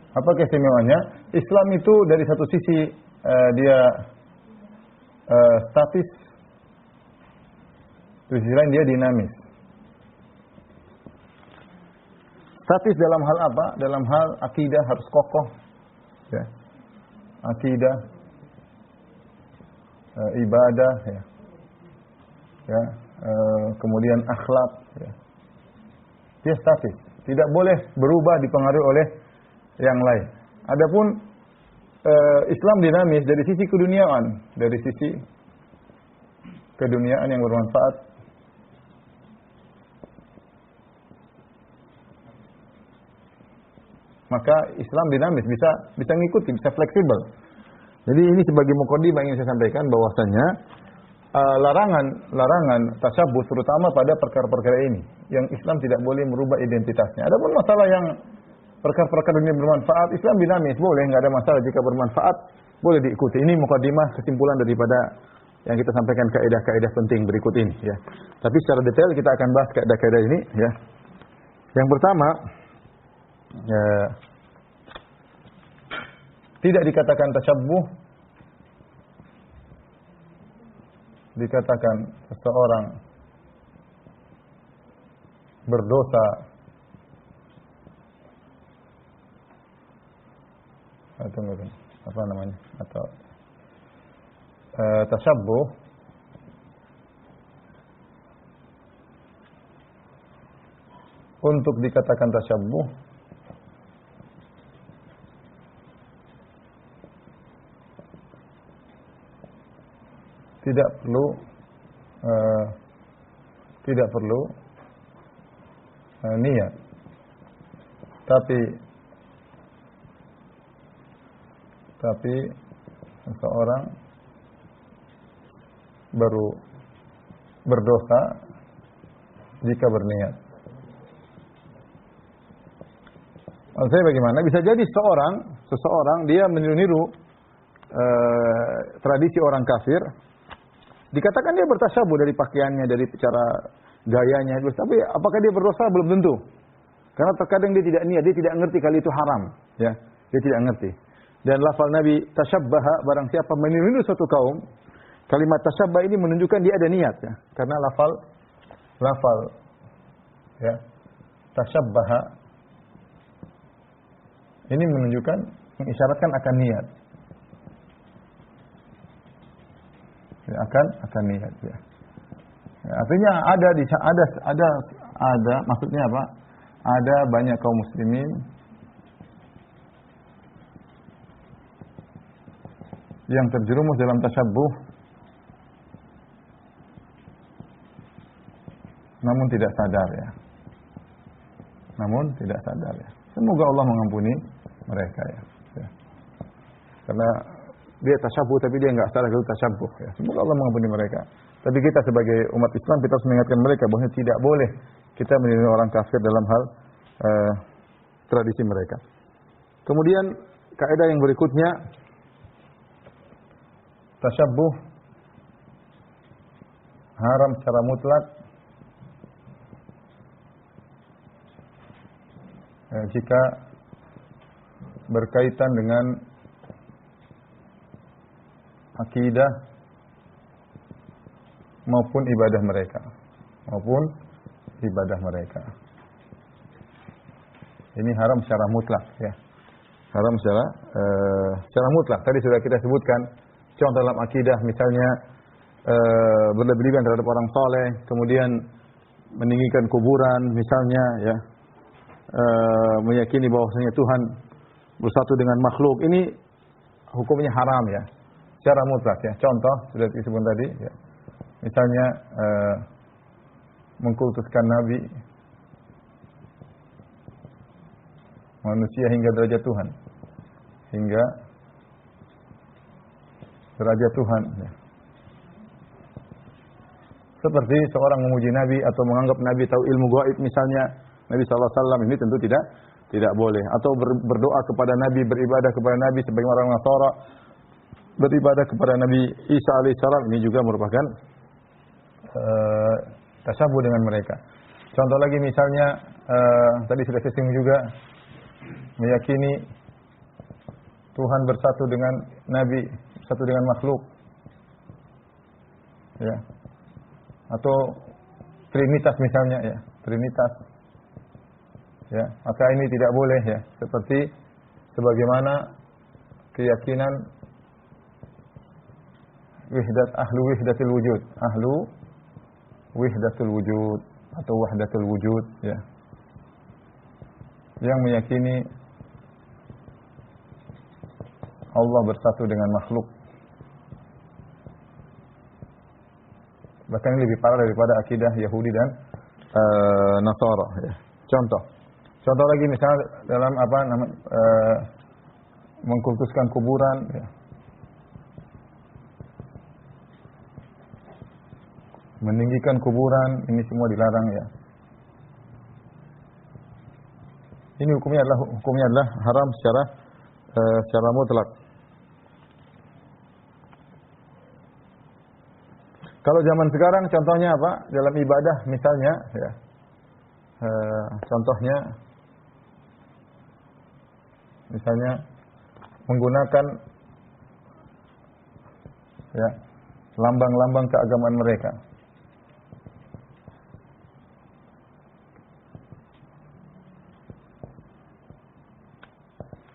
apa keistimewaannya? Islam itu dari satu sisi dia statis, di sisi lain dia dinamis. Statis dalam hal apa? Dalam hal akidah harus kokoh, ya. Akidah, ibadah, ya, kemudian akhlak, ya. Dia statis, tidak boleh berubah dipengaruhi oleh yang lain. Adapun Islam dinamis dari sisi keduniaan, dari sisi keduniaan yang bermanfaat. Maka Islam dinamis, bisa ngikuti, bisa fleksibel. Jadi ini sebagai muqaddimah yang saya sampaikan bahwasanya larangan tasyabuh terutama pada perkara-perkara ini yang Islam tidak boleh merubah identitasnya. Adapun masalah yang perkara-perkara dunia bermanfaat, Islam dinamis, boleh, enggak ada masalah jika bermanfaat, boleh diikuti. Ini muqaddimah kesimpulan daripada yang kita sampaikan kaidah-kaidah penting berikut ini ya. Tapi secara detail kita akan bahas kaidah-kaidah ini ya. Yang pertama, ya, tidak dikatakan tasyabbuh, dikatakan seseorang berdosa atau apa namanya, atau tasyabbuh untuk dikatakan tasyabbuh tidak perlu niat, tapi seseorang baru berdosa jika berniat. Maksudnya bagaimana? Bisa jadi seseorang dia meniru tradisi orang kafir, dikatakan dia bertasyabuh dari pakaiannya, dari cara gayanya, tapi apakah dia berdosa? Belum tentu. Karena terkadang dia tidak niat, dia tidak ngerti kali itu haram, ya. Dia tidak ngerti. Dan lafal Nabi tasyabbaha, barang siapa meniru suatu kaum, kalimat tasyabbaha ini menunjukkan dia ada niat, ya. Karena lafal ya, tasyabbaha ini menunjukkan, mengisyaratkan akan niat. Ya, akan niat ya. Ya, artinya ada maksudnya apa? Ada banyak kaum muslimin yang terjerumus dalam tasyabbuh namun tidak sadar ya. Semoga Allah mengampuni mereka ya. Karena dia tasyabbuh tapi dia enggak sadar kalau tasyabbuh ya. Semoga Allah mengampuni mereka. Tapi kita sebagai umat Islam kita harus mengingatkan mereka bahwa tidak boleh kita meniru orang kafir dalam hal tradisi mereka. Kemudian kaidah yang berikutnya, tasyabbuh haram secara mutlak jika berkaitan dengan akidah maupun ibadah mereka. Ini haram secara mutlak ya. Haram secara mutlak. Tadi sudah kita sebutkan contoh dalam akidah, misalnya berlebihan terhadap orang soleh, kemudian meninggikan kuburan misalnya ya, meyakini bahwasanya Tuhan bersatu dengan makhluk, ini hukumnya haram ya, secara mutlak ya. Contoh sudah disebut tadi ya, misalnya mengkultuskan nabi, manusia hingga derajat Tuhan, hingga derajat Tuhan. Ya. Seperti seorang memuji Nabi atau menganggap Nabi tahu ilmu gaib misalnya, Nabi SAW, ini tentu tidak boleh. Atau berdoa kepada Nabi, beribadah kepada Nabi sebagai orang Nasara, beribadah kepada Nabi Isa alaihissalam, ini juga merupakan tasyabuh dengan mereka. Contoh lagi misalnya, tadi sudah disinggung juga, meyakini Tuhan bersatu dengan Nabi, bersatu dengan makhluk. Ya. Atau trinitas misalnya, ya, trinitas. Ya, maka ini tidak boleh, ya, seperti sebagaimana keyakinan ahlu wihdatul wujud atau wahdatul wujud, ya, yang meyakini Allah bersatu dengan makhluk. Bahkan ini lebih parah daripada akidah Yahudi dan Nasara. Ya. Contoh lagi misalnya dalam mengkultuskan kuburan. Ya. Meninggikan kuburan, ini semua dilarang, ya. Ini hukumnya adalah haram secara mutlak. Kalau zaman sekarang contohnya apa? Dalam ibadah misalnya, ya. Contohnya misalnya menggunakan, ya, lambang-lambang keagamaan mereka.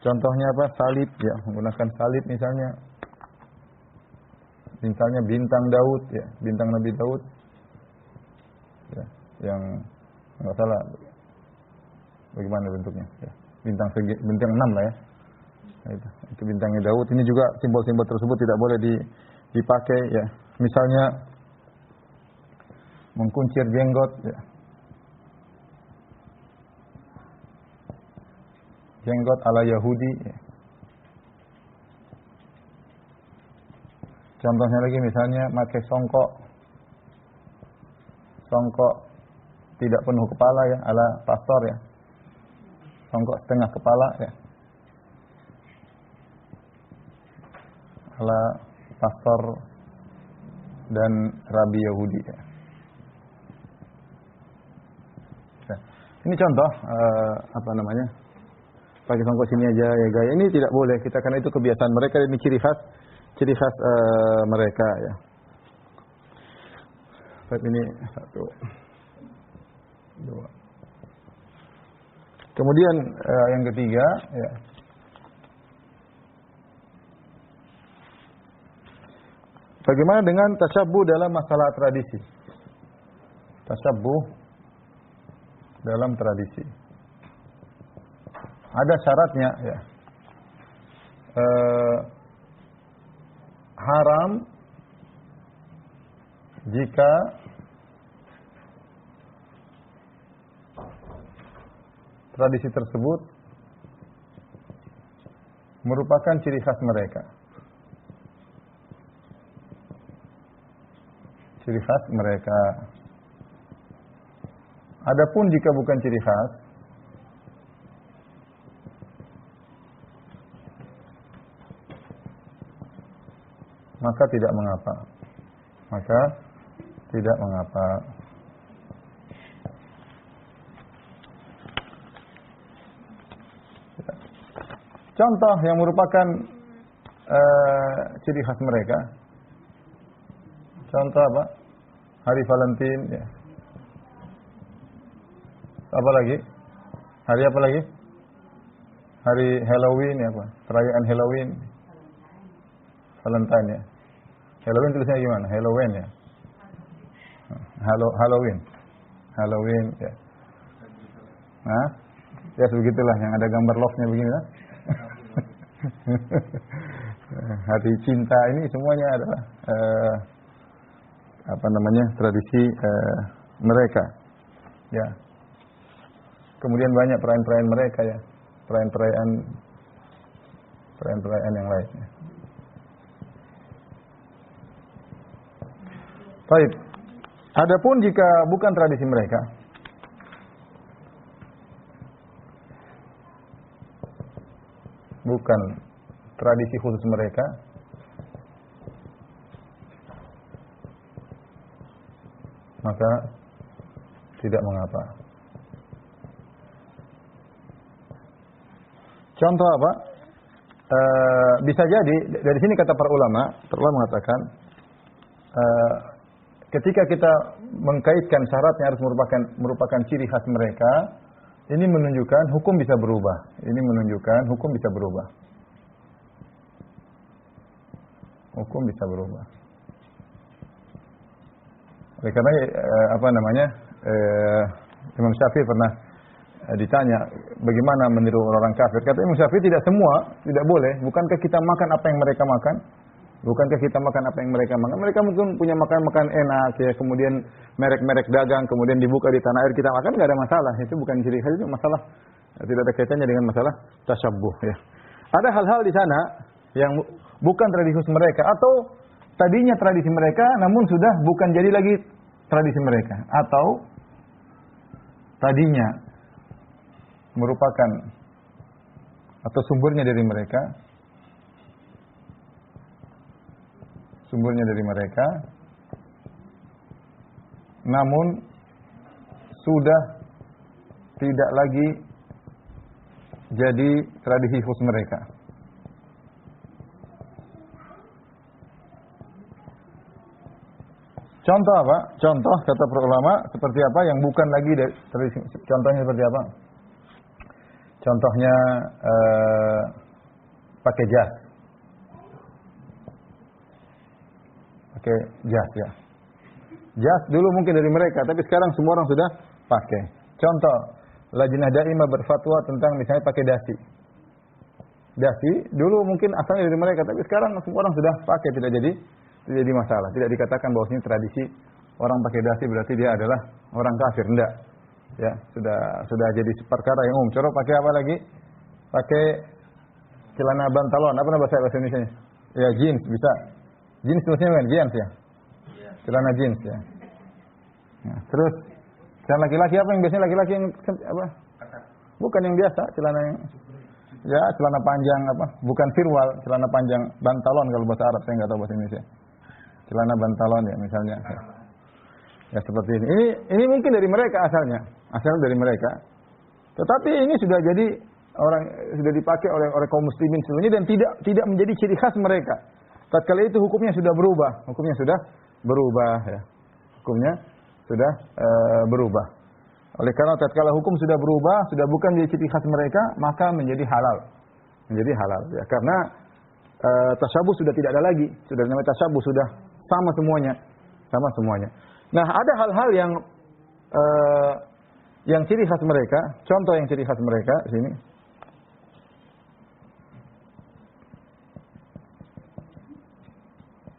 Contohnya apa? Salib, ya, menggunakan salib misalnya. Misalnya bintang Daud, ya, bintang Nabi Daud, ya, yang nggak salah, bagaimana bentuknya? Ya, bintang 6 lah, ya. Nah, itu bintangnya Daud. Ini juga simbol-simbol tersebut tidak boleh dipakai, ya. Misalnya mengkuncir jenggot, ya. Jenggot ala Yahudi, ya. Contohnya lagi misalnya pakai songkok tidak penuh kepala, ya, ala pastor, ya. Songkok setengah kepala, ya. Ala pastor dan rabi Yahudi, ya. Ya. Ini contoh pakai songkok sini aja, ya, gaya. Ini tidak boleh kita, karena itu kebiasaan mereka, ini ciri khas mereka, ya. Ini 1, 2. Kemudian yang ketiga, ya, bagaimana dengan tasyabuh dalam masalah tradisi? Tasyabuh dalam tradisi. Ada syaratnya, ya. Haram jika tradisi tersebut merupakan ciri khas mereka. Ciri khas mereka. Adapun jika bukan ciri khas, maka tidak mengapa. Contoh yang merupakan ciri khas mereka. Contoh apa? Hari Valentine, ya. Apa lagi? Hari apa lagi? Hari Halloween, ya, apa? Perayaan Halloween. Valentine, ya. Halloween tulisnya gimana? Halloween, ya. Halloween, ya. Nah, ya sebegitulah, yang ada gambar love-nya begini, lah. Hari cinta, ini semuanya adalah tradisi mereka. Ya. Kemudian banyak perayaan-perayaan mereka ya. Perayaan yang lainnya. Baik. Adapun jika bukan tradisi mereka, bukan tradisi khusus mereka, maka tidak mengapa. Contoh apa? Bisa jadi dari sini kata para ulama mengatakan ketika kita mengkaitkan syaratnya harus merupakan ciri khas mereka, ini menunjukkan hukum bisa berubah. Hukum bisa berubah. Oleh karena Imam Syafi'i pernah ditanya bagaimana meniru orang kafir. Kata Imam Syafi'i tidak semua, tidak boleh. Bukankah kita makan apa yang mereka makan? Mereka mungkin punya makan enak ya, kemudian merek-merek dagang, kemudian dibuka di tanah air kita makan, nggak ada masalah. Itu bukan ciri khas, itu masalah tidak ada kaitannya dengan masalah tasyabbuh ya. Ada hal-hal di sana yang bukan tradisi mereka atau tadinya tradisi mereka namun sudah bukan jadi lagi tradisi mereka, atau tadinya merupakan atau sumbernya dari mereka namun sudah tidak lagi jadi tradisi khusus mereka. Contoh apa? Contoh kata para ulama seperti apa yang bukan lagi dari tradisi. Contohnya seperti apa? Contohnya pakai jas. Pakai jas ya. Jas dulu mungkin dari mereka, tapi sekarang semua orang sudah pakai. Contoh, Lajnah Daimah berfatwa tentang misalnya pakai dasi. Dasi dulu mungkin asalnya dari mereka, tapi sekarang semua orang sudah pakai, tidak jadi masalah. Tidak dikatakan bahwa ini tradisi orang pakai dasi berarti dia adalah orang kafir, enggak. Ya, sudah jadi perkara yang umum. Coba pakai apa lagi? Pakai celana bantalon, apa bahasa Indonesia? Ya, jeans bisa. Jeans maksudnya kan jeans ya. Celana jeans ya. Nah, terus celana laki-laki apa yang biasanya laki-laki yang apa? Bukan yang biasa, celana yang ya, celana panjang apa? Bukan firwal, celana panjang bantalon kalau bahasa Arab, saya enggak tahu bahasa Indonesia. Celana bantalon ya misalnya. Ya seperti ini. Ini mungkin dari mereka asalnya dari mereka. Tetapi ini sudah dipakai oleh kaum muslimin seluruhnya dan tidak menjadi ciri khas mereka. Tatkala itu hukumnya sudah berubah ya. Hukumnya sudah berubah. Oleh karena tatkala hukum sudah berubah, sudah bukan menjadi ciri khas mereka, maka menjadi halal ya. Karena tasyabuh sudah tidak ada lagi. Sudah namanya tasyabuh, sudah sama semuanya. Nah, ada hal-hal yang ciri khas mereka. Contoh yang ciri khas mereka di sini.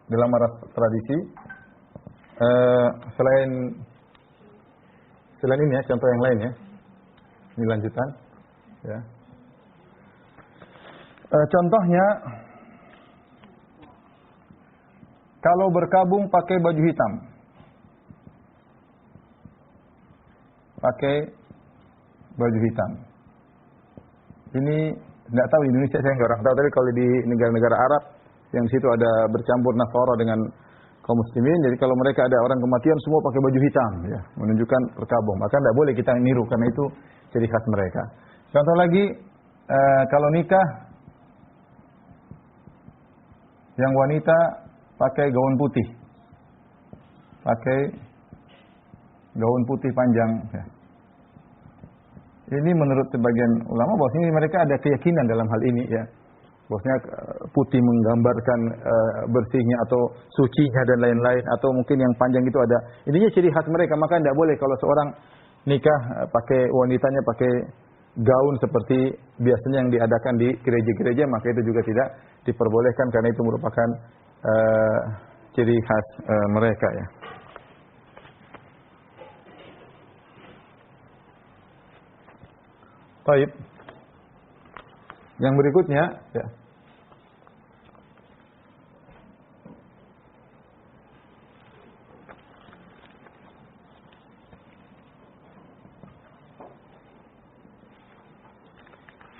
Dalam arah tradisi, selain ini ya, contoh yang lain ya. Ini lanjutan. Ya. Contohnya, kalau berkabung pakai baju hitam. Ini tidak tahu di Indonesia, saya nggak orang tahu, tapi kalau di negara-negara Arab yang di situ ada bercampur Nasara dengan kaum muslimin, jadi kalau mereka ada orang kematian semua pakai baju hitam ya, menunjukkan berkabung. Maka tidak boleh kita niru karena itu ciri khas mereka. Contoh lagi, kalau nikah yang wanita pakai gaun putih panjang ya. Ini menurut sebagian ulama bahwasanya mereka ada keyakinan dalam hal ini ya. Bahwasanya putih menggambarkan bersihnya atau sucinya dan lain-lain, atau mungkin yang panjang itu ada. Ininya ciri khas mereka, maka tidak boleh kalau seorang nikah wanitanya pakai gaun seperti biasanya yang diadakan di gereja-gereja, maka itu juga tidak diperbolehkan karena itu merupakan ciri khas mereka ya. Baik. Yang berikutnya, ya.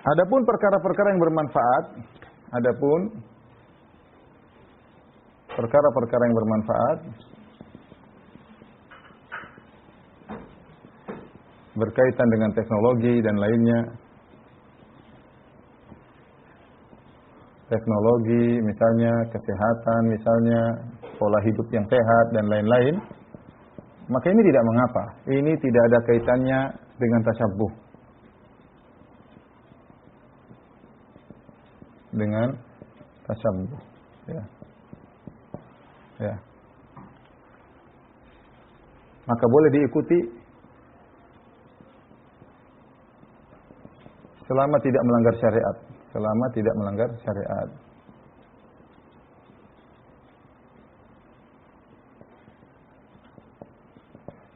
Adapun perkara-perkara yang bermanfaat, berkaitan dengan teknologi dan lainnya. Teknologi misalnya, kesehatan misalnya, pola hidup yang sehat dan lain-lain. Maka ini tidak mengapa. Ini tidak ada kaitannya dengan tasyabuh. Dengan tasyabuh. Ya. Maka boleh diikuti selama tidak melanggar syariat.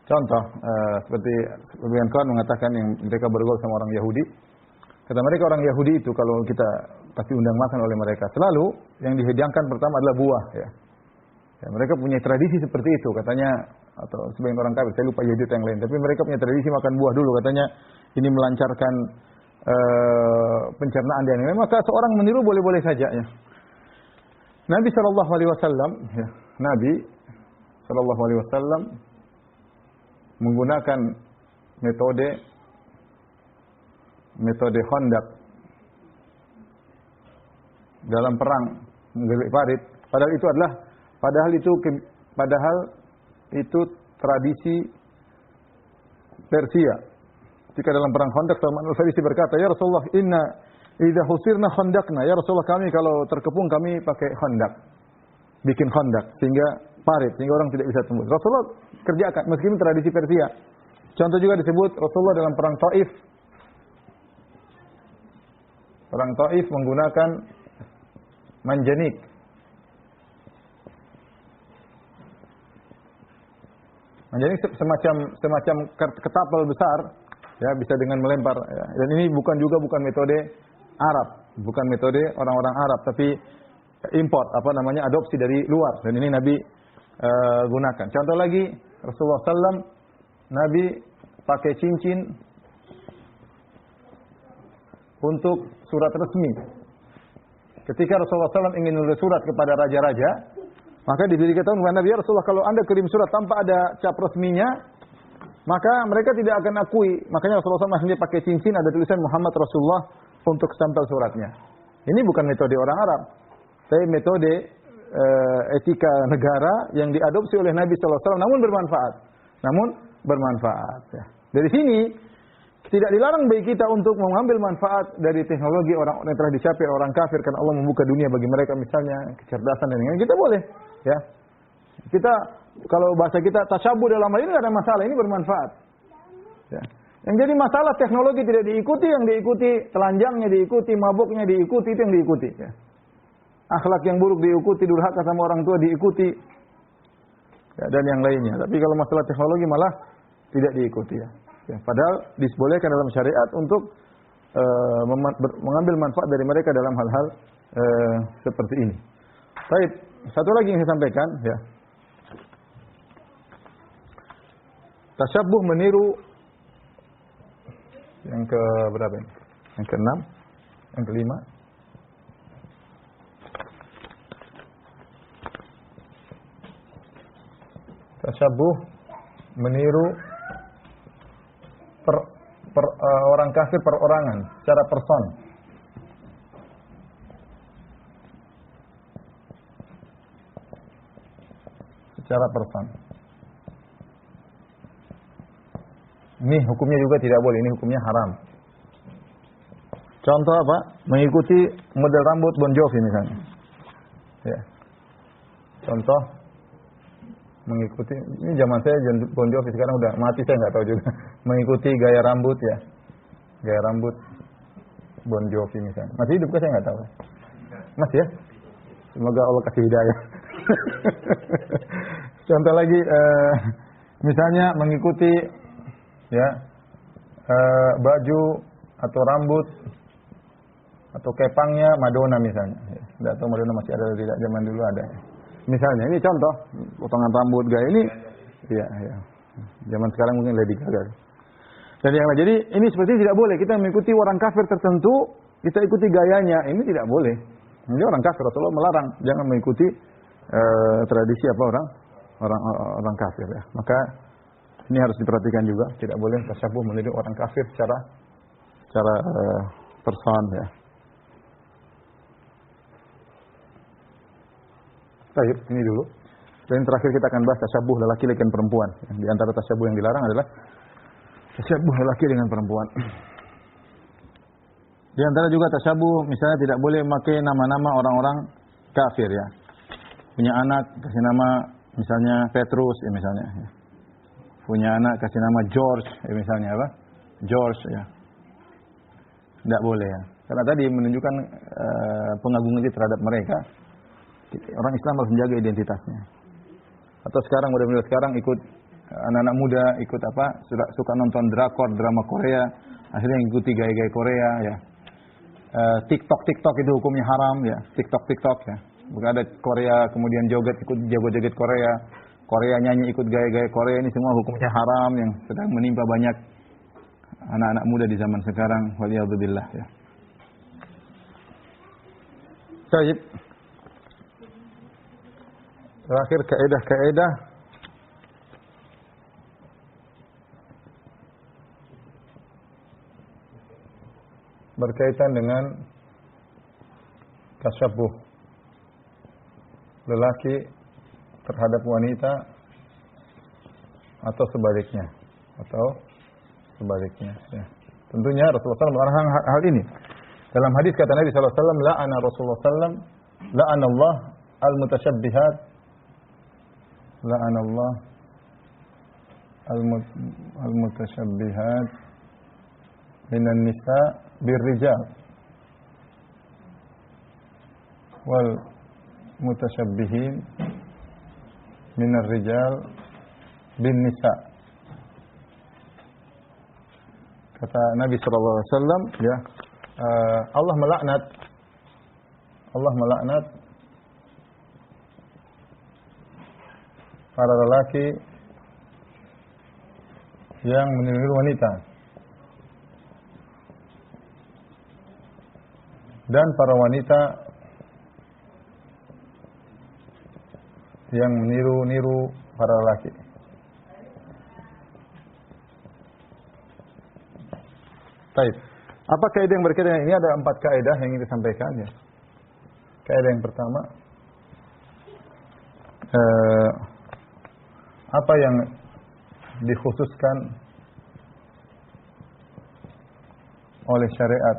Contoh, seperti sebagian kawan mengatakan yang mereka bergaul sama orang Yahudi. Kata mereka orang Yahudi itu kalau kita kasih undang makan oleh mereka, selalu yang dihidangkan pertama adalah buah. Ya, mereka punya tradisi seperti itu katanya, atau sebagian orang kafir, saya lupa Yahudi yang lain. Tapi mereka punya tradisi makan buah dulu katanya. Ini melancarkan pencernaan dan lain-lain. Maka seorang meniru boleh-boleh saja. Ya. Nabi Shallallahu Alaihi Wasallam menggunakan metode Khandaq dalam perang menggelik parit. Padahal itu tradisi Persia. Ketika dalam perang Khandaq, Salman Al-Farisi berkata, "Ya Rasulullah, inna idza husirna khandaqna." Ya Rasulullah, kami kalau terkepung kami pakai khandaq. Bikin khandaq sehingga parit, sehingga orang tidak bisa tembus. Rasulullah kerjakan meskipun tradisi Persia. Contoh juga disebut Rasulullah dalam perang Taif. Perang Taif menggunakan manjanik. Manjanik semacam ketapel besar, ya, bisa dengan melempar. Ya. Dan ini bukan metode Arab, bukan metode orang-orang Arab, tapi import, adopsi dari luar. Dan ini Nabi gunakan. Contoh lagi, Rasulullah SAW, Nabi pakai cincin untuk surat resmi. Ketika Rasulullah SAW ingin menulis surat kepada raja-raja, maka diberitahu kepada Nabi, "Ya Rasulullah, kalau Anda kirim surat tanpa ada cap resminya, maka mereka tidak akan akui." Makanya Rasulullah SAW akhirnya pakai cincin ada tulisan Muhammad Rasulullah untuk stempel suratnya. Ini bukan metode orang Arab, tapi metode etika negara yang diadopsi oleh Nabi SAW, namun bermanfaat. Ya. Dari sini tidak dilarang bagi kita untuk mengambil manfaat dari teknologi orang yang telah dicapai orang kafir karena Allah membuka dunia bagi mereka, misalnya kecerdasan dan lain-lain. Kita boleh, ya. Kita kalau bahasa kita tasyabuh dalam hal ini tidak ada masalah, ini bermanfaat. Ya. Yang jadi masalah teknologi tidak diikuti, yang diikuti telanjangnya diikuti, mabuknya diikuti, itu yang diikuti. Ya. Akhlak yang buruk diikuti, durhaka sama orang tua diikuti, ya, dan yang lainnya. Tapi kalau masalah teknologi malah tidak diikuti. Ya. Ya, padahal dibolehkan dalam syariat untuk mengambil manfaat dari mereka dalam hal-hal seperti ini. Baik, satu lagi yang saya sampaikan, ya. Tasyabuh meniru yang ke berapa ini? Yang ke-6, yang ke-5. Tasyabuh meniru orang kafir perorangan, secara person. Secara person. Ini hukumnya juga tidak boleh, ini hukumnya haram. Contoh apa? Mengikuti model rambut Bon Jovi misalnya. Ya. Contoh mengikuti, ini zaman saya Bon Jovi, sekarang udah mati saya nggak tahu juga. Mengikuti gaya rambut, ya, gaya rambut Bon Jovi misalnya. Masih hidup kan saya nggak tahu. Masih ya? Semoga Allah kasih hidayah. Contoh lagi, misalnya mengikuti, ya, baju atau rambut atau kepangnya Madonna misalnya. Tidak tahu Madonna masih ada atau tidak, zaman dulu ada. Misalnya ini contoh potongan rambut gaya ini, iya. Zaman sekarang mungkin Lady Gaga. Dan yang lain. Jadi ini seperti tidak boleh kita mengikuti orang kafir tertentu, kita ikuti gayanya. Ini tidak boleh. Ini orang kafir, Rasulullah melarang jangan mengikuti tradisi orang kafir ya. Maka ini harus diperhatikan juga, tidak boleh tasyabuh meniru orang kafir secara person ya. Baik, ini dulu. Dan terakhir kita akan bahas tasyabuh lelaki dengan perempuan. Di antara tasyabuh yang dilarang adalah tasyabuh lelaki dengan perempuan. Di antara juga tasyabuh, misalnya tidak boleh memakai nama-nama orang-orang kafir ya. Punya anak kasih nama misalnya Petrus ya misalnya. Punya anak kasih nama George ya misalnya apa? George ya. Tidak boleh ya. Karena tadi menunjukkan pengagungan kita terhadap mereka. Orang Islam harus menjaga identitasnya. Atau sekarang mudah-mudahan sekarang ikut anak-anak muda ikut apa? Suka nonton drakor, drama Korea, akhirnya ikuti gaya-gaya Korea ya. TikTok itu hukumnya haram ya. TikTok ya. Bukan ada Korea kemudian ikut joget Korea. Korea nyanyi ikut gaya-gaya Korea, ini semua hukumnya haram yang sedang menimpa banyak anak-anak muda di zaman sekarang. Waliyadzubillah ya. Baik. Terakhir kaidah-kaidah berkaitan dengan tasyabuh lelaki terhadap wanita atau sebaliknya ya. Tentunya Rasulullah SAW melarang hal ini. Dalam hadis kata Nabi SAW, la'ana Rasulullah SAW, la'ana Allah al-mutashabbihat, la'ana Allah al-mutashabbihat minan nisa birrijal wal mutashabbihin minar rijal bin nisa. Kata Nabi sallallahu alaihi wasallam ya, Allah melaknat para lelaki yang meniru wanita dan para wanita yang meniru para lelaki. Baik. Apa kaidah yang berkaitan dengan ini? Ada 4 kaidah yang ingin disampaikan ya. Kaidah yang pertama, apa yang dikhususkan oleh syariat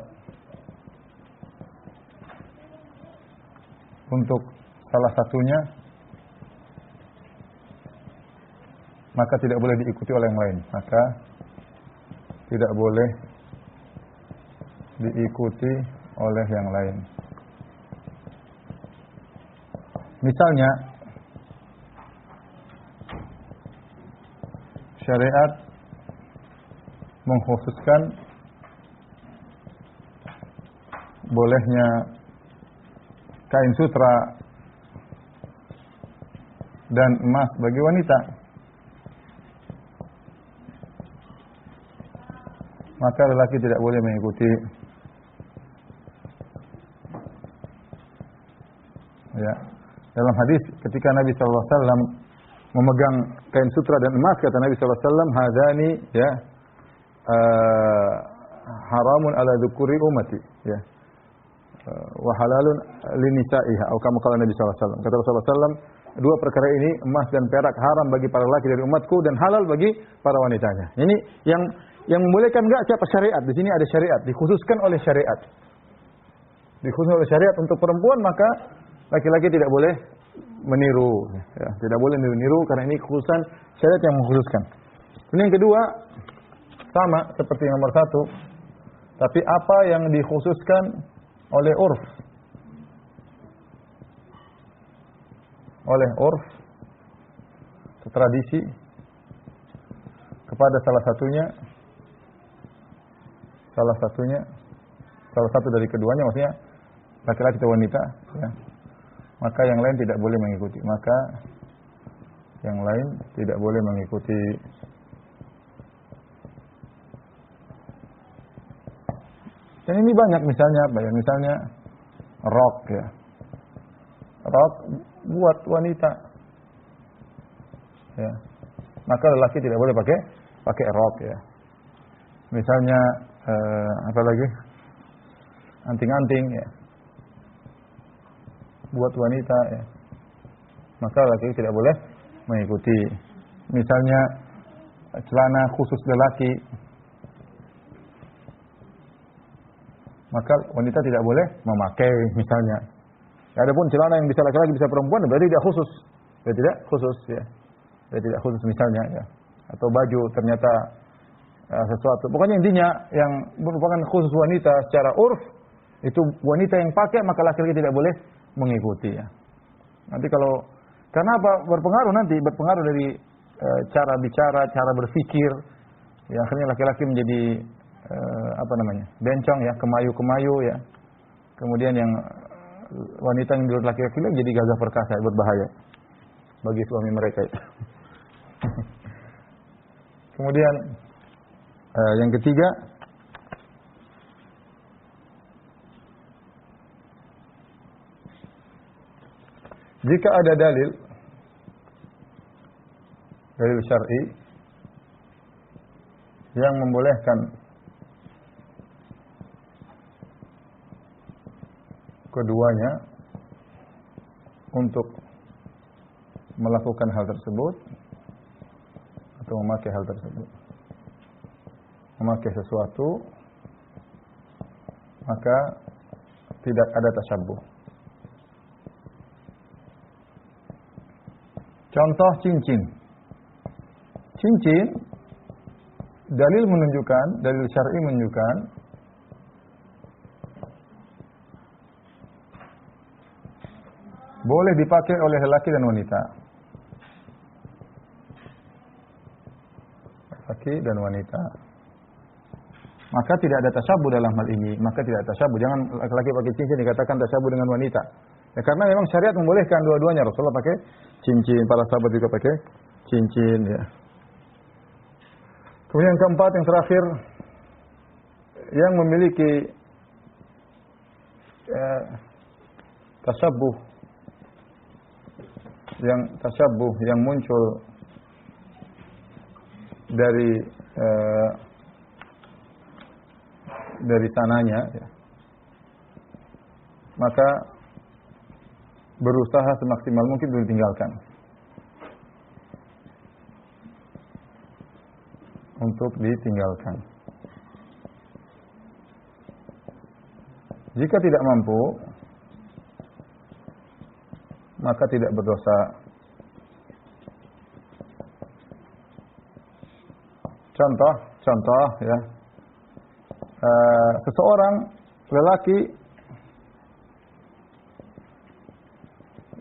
untuk salah satunya, maka tidak boleh diikuti oleh yang lain. Maka tidak boleh diikuti oleh yang lain. Misalnya, syariat mengkhususkan bolehnya kain sutra dan emas bagi wanita. Maka lelaki tidak boleh mengikuti. Ya. Dalam hadis ketika Nabi sallallahu alaihi wasallam memegang kain sutra dan emas, kata Nabi sallallahu alaihi wasallam, hadani ya haramun ala dzukuri ummati ya. Wa halalun linisa'iha atau kama qala Nabi sallallahu alaihi wasallam. Kata Rasulullah sallallahu alaihi wasallam, dua perkara ini, emas dan perak, haram bagi para lelaki dari umatku dan halal bagi para wanitanya. Ini yang membolehkan enggak siapa? Syariat. Di sini ada syariat, dikhususkan oleh syariat. Dikhususkan oleh syariat untuk perempuan, maka laki-laki tidak boleh meniru ya, tidak boleh meniru karena ini khususan syariat yang mengkhususkan. Ini yang kedua, sama seperti yang nomor 1, tapi apa yang dikhususkan oleh urf, tradisi kepada salah salah satu dari keduanya, maksudnya laki-laki atau wanita, ya, maka yang lain tidak boleh mengikuti. Maka yang lain tidak boleh mengikuti. Dan ini banyak misalnya apa ya? Misalnya rok ya. Rok buat wanita. Ya. Maka lelaki tidak boleh pakai rok ya. Misalnya apa lagi? Anting-anting ya. Buat wanita ya. Maka lelaki tidak boleh mengikuti. Misalnya celana khusus lelaki, maka wanita tidak boleh memakai misalnya. Adapun celana yang bisa laki-laki bisa perempuan berarti tidak khusus. Berarti tidak khusus ya. Berarti tidak khusus misalnya ya. Atau baju ternyata sesuatu. Pokoknya intinya yang merupakan khusus wanita secara urf itu wanita yang pakai, maka laki-laki tidak boleh mengikuti ya. Nanti kalau karena apa? Berpengaruh dari cara bicara, cara berpikir. Ya, akhirnya laki-laki menjadi bencong ya, kemayu-kemayu ya. Kemudian yang wanita yang menurut laki-laki jadi gagah perkasa, berbahaya bagi suami mereka. Kemudian yang ketiga, jika ada dalil syar'i yang membolehkan keduanya untuk melakukan hal tersebut atau memakai hal tersebut, memakai sesuatu, maka tidak ada tasyabbuh. Contoh cincin. Cincin, dalil syar'i menunjukkan boleh dipakai oleh lelaki dan wanita. Laki dan wanita. Maka tidak ada tasyabuh dalam hal ini. Maka tidak ada tasyabuh. Jangan laki-laki pakai cincin dikatakan tasyabuh dengan wanita. Ya, karena memang syariat membolehkan dua-duanya. Rasulullah pakai cincin, para sahabat juga pakai cincin. Ya. Kemudian yang keempat, yang terakhir, yang memiliki tasyabuh yang muncul dari sananya, ya, maka berusaha semaksimal mungkin untuk ditinggalkan, Jika tidak mampu, maka tidak berdosa. Contoh ya, seseorang lelaki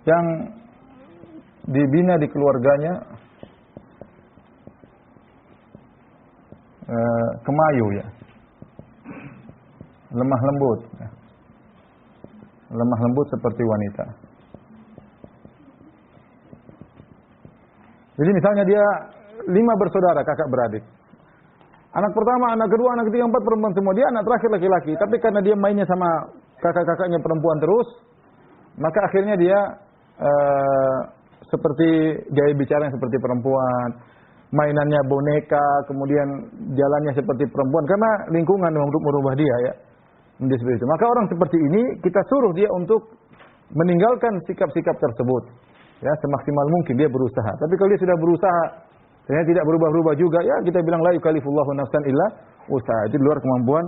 yang dibina di keluarganya kemayu ya, lemah lembut seperti wanita. Jadi misalnya dia 5 bersaudara, kakak beradik. Anak pertama, anak kedua, anak ketiga, 4 perempuan semua. Dia anak terakhir laki-laki. Tapi karena dia mainnya sama kakak-kakaknya perempuan terus, maka akhirnya dia seperti gaya bicaranya seperti perempuan, mainannya boneka, kemudian jalannya seperti perempuan karena lingkungan untuk merubah dia ya. Menjadi seperti itu. Maka orang seperti ini kita suruh dia untuk meninggalkan sikap-sikap tersebut. Ya, semaksimal mungkin dia berusaha. Tapi kalau dia sudah berusaha ternyata tidak berubah-ubah juga, ya kita bilang la yukallifullahu nafsan illa usaha. Itu di luar kemampuan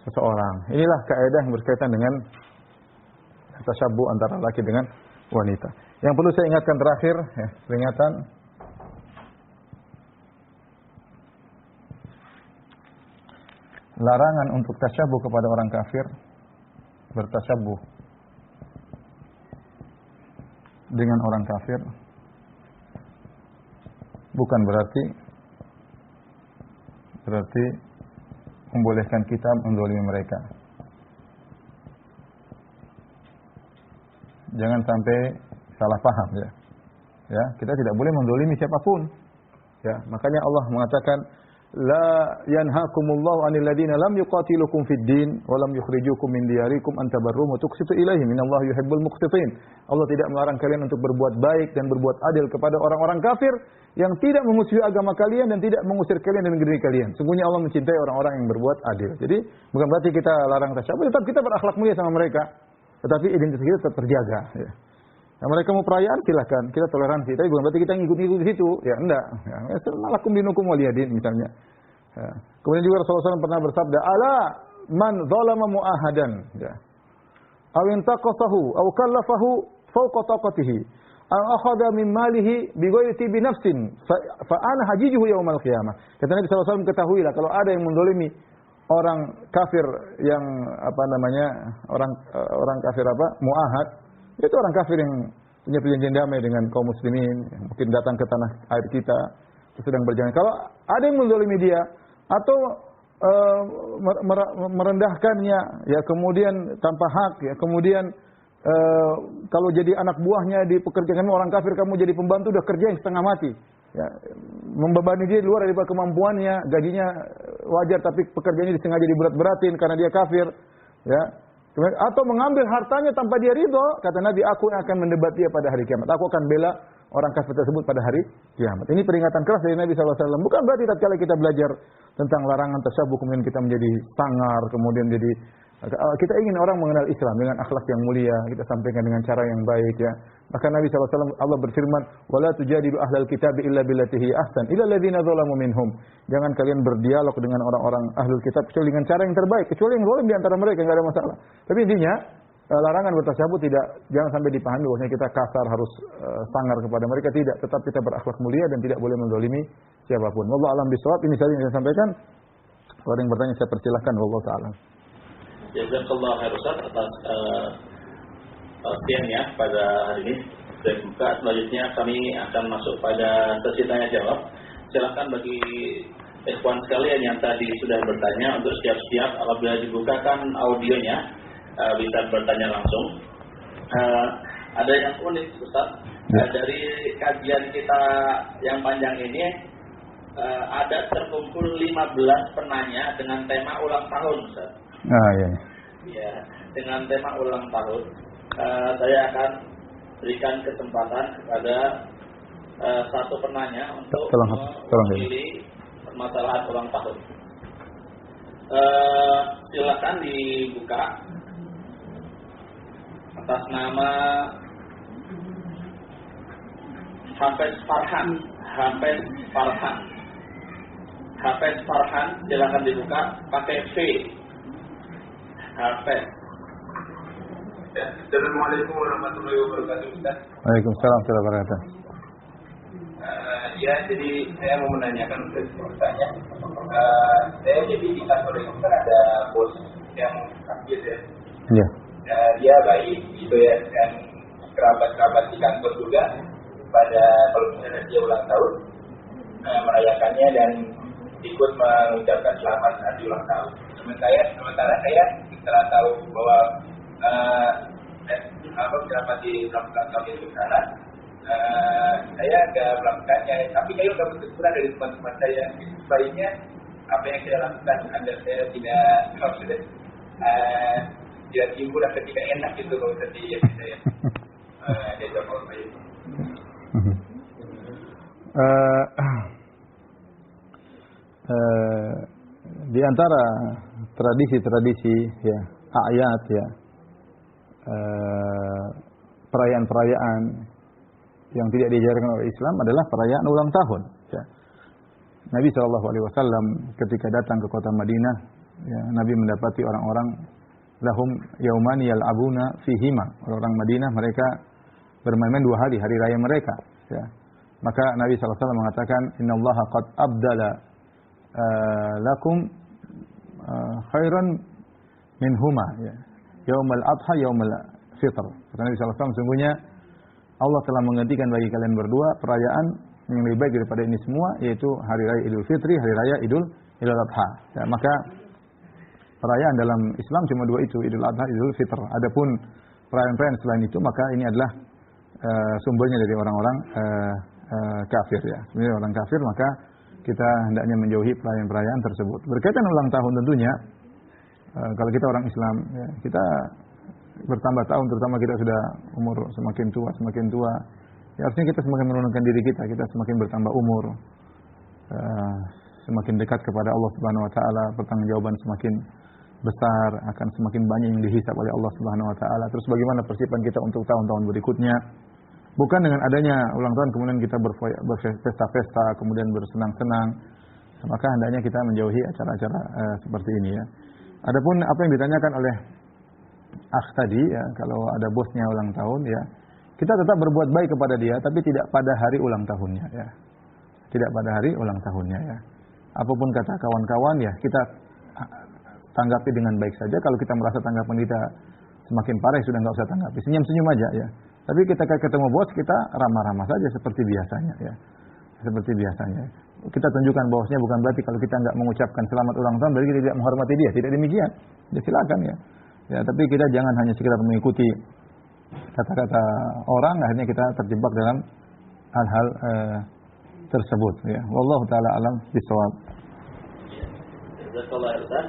seseorang. Inilah kaidah yang berkaitan dengan tasyabuh antara laki dengan wanita. Yang perlu saya ingatkan terakhir, ya, peringatan. Larangan untuk tasyabuh kepada orang kafir, bertasyabuh dengan orang kafir bukan berarti berarti membolehkan kita menzalimi mereka. Jangan sampai salah paham ya. Ya, kita tidak boleh menzalimi siapapun. Ya, makanya Allah mengatakan la yanhaakumullahu 'anil ladzina lam yuqatilukum fid din wa lam yukhrijukum min diyarikum an tabarrum wa tuqsitu ilaihim innallaha yuhibbul muqsitin. Allah tidak melarang kalian untuk berbuat baik dan berbuat adil kepada orang-orang kafir yang tidak memusuhi agama kalian dan tidak mengusir kalian dari negeri kalian. Sungguhnya Allah mencintai orang-orang yang berbuat adil. Jadi bukan berarti kita larang tasyabuh, tetap kita berakhlak mulia sama mereka. Tetapi identitas kita tetap terjaga ya. Nah, mereka mau perayaan silahkan, kita toleransi. Tapi bukan berarti kita ngikut-ngikut di situ. Ya enggak. Ya, malakum dinukum waliyadin misalnya. Ya. Kemudian juga Rasulullah SAW pernah bersabda, "Ala man zalama mu'ahadan." Ya. Aw intaqasahu aw kallafahu fawqa taqatihi. Aw akhadha min malihi bighairi tibi nafsin fa ana hajijuhu yaumal qiyamah. Kata Nabi SAW, ketahuilah kalau ada yang mendolimi orang kafir yang orang kafir muahad, itu orang kafir yang punya perjanjian damai dengan kaum muslimin, yang mungkin datang ke tanah air kita, sedang berjalan. Kalau ada yang menzalimi dia atau merendahkannya, ya kemudian tanpa hak, ya kemudian kalau jadi anak buahnya di pekerjaan orang kafir, kamu jadi pembantu udah kerja yang setengah mati, ya membebani dia di luar daripada kemampuannya, gajinya wajar tapi pekerjaannya disengaja diberat-beratin karena dia kafir, ya. Atau mengambil hartanya tanpa dia ridho, kata Nabi, aku akan mendebat dia pada hari kiamat. Aku akan bela orang kafir tersebut pada hari kiamat. Ini peringatan keras dari Nabi SAW. Bukan berarti tatkala kita belajar tentang larangan tasyabuh kemudian kita menjadi sangar, kemudian jadi kita ingin orang mengenal Islam dengan akhlak yang mulia, kita sampaikan dengan cara yang baik ya. Maka Nabi SAW Allah berfirman, "Wala tujadilu ahlal kitabi illa billati hi ahsan, illa alladziina dzalamu minhum." Jangan kalian berdialog dengan orang-orang ahlul kitab kecuali dengan cara yang terbaik, kecuali yang zalim di antara mereka, enggak ada masalah. Tapi intinya larangan bertasyabuh jangan sampai dipahami bahwasanya kita kasar harus sangar kepada mereka, tidak, tetap kita berakhlak mulia dan tidak boleh menzalimi siapapun. Wallahu a'lam bishawab. Ini saja yang saya sampaikan. Kalau ada yang bertanya saya persilahkan. Wallahu ta'ala. Jazakallahu khairan Ustaz atas perhatiannya pada hari ini. Saya buka, selanjutnya kami akan masuk pada sesi tanya jawab. Silakan bagi ikhwan sekalian yang tadi sudah bertanya untuk siap-siap apabila dibukakan audionya bisa bertanya langsung. Ada yang unik Ustaz, dari kajian kita yang panjang ini ada terkumpul 15 penanya dengan tema ulang tahun Ustaz. Iya. Ya, dengan tema ulang tahun, saya akan berikan kesempatan kepada satu penanya untuk memilih permasalahan ulang tahun. Silakan dibuka atas nama Hafiz Farhan, silakan dibuka pakai V. Hafiz. Assalamualaikum warahmatullahi wabarakatuh Ustaz. Waalaikumsalam warahmatullahi wabarakatuh. Ya, jadi saya mau menanyakan bertanya. Saya jadi di kantor itu kan ada bos yang kafir ya. Iya. Dia baik gitu ya, dan kerabat-kerabat di kantor juga pada kalau misalnya dia ulang tahun merayakannya dan ikut mengucapkan selamat hari ulang tahun. Sementara saya setelah tahu bahwa kerabat di belakang kami itu sana, saya agak melakukannya, tapi kayak udah berkesuran dari teman-teman saya. Sebaiknya apa yang saya lakukan agar saya tidak tidak timbul atau tidak enak gitu kalau tadi ya saya diajak orang lain. Di antara tradisi-tradisi ya, ayat ya, perayaan-perayaan yang tidak diajarkan oleh Islam adalah perayaan ulang tahun ya. Nabi SAW ketika datang ke kota Madinah ya, Nabi mendapati orang-orang lahum yaumani yal'abuna fihima. Orang-orang Madinah mereka bermain-main 2 hari, hari raya mereka ya. Maka Nabi SAW mengatakan, innallaha qad abdala lakum khairan minhuma ya. Yaumul adha yaumul fitr. Kata Nabi SAW, sungguhnya Allah telah menggantikan bagi kalian berdua perayaan yang lebih baik daripada ini semua, yaitu hari raya Idul Fitri, hari raya Idul Adha. Ya, maka perayaan dalam Islam cuma dua itu, Idul Adha, Idul Fitr. Adapun perayaan-perayaan selain itu, maka ini adalah sumbernya dari orang-orang kafir ya. Sebenarnya orang kafir, maka kita hendaknya menjauhi perayaan-perayaan tersebut. Berkaitan ulang tahun tentunya, kalau kita orang Islam, ya, kita bertambah tahun, terutama kita sudah umur semakin tua, ya harusnya kita semakin menurunkan diri kita semakin bertambah umur, semakin dekat kepada Allah Subhanahu Wa Taala, pertanggungjawaban semakin besar, akan semakin banyak yang dihisab oleh Allah Subhanahu Wa Taala. Terus bagaimana persiapan kita untuk tahun-tahun berikutnya? Bukan dengan adanya ulang tahun kemudian kita berpesta-pesta, kemudian bersenang-senang. Maka hendaknya kita menjauhi acara-acara seperti ini ya. Adapun apa yang ditanyakan oleh akh tadi ya, kalau ada bosnya ulang tahun ya, kita tetap berbuat baik kepada dia, tapi tidak pada hari ulang tahunnya ya. Tidak pada hari ulang tahunnya ya. Apapun kata kawan-kawan ya, kita tanggapi dengan baik saja. Kalau kita merasa tanggapan kita semakin parah, sudah nggak usah tanggapi, senyum-senyum aja ya. Tapi kita ketemu bos, kita ramah-ramah saja seperti biasanya ya. Seperti biasanya. Kita tunjukkan bahwasanya bukan berarti kalau kita nggak mengucapkan selamat ulang tahun berarti kita tidak menghormati dia. Tidak demikian. Ya silakan ya. Ya, tapi kita jangan hanya sekedar mengikuti kata-kata orang, akhirnya kita terjebak dalam hal-hal tersebut ya. Wallahu taala alam bisawab. Jazakallahu khairan.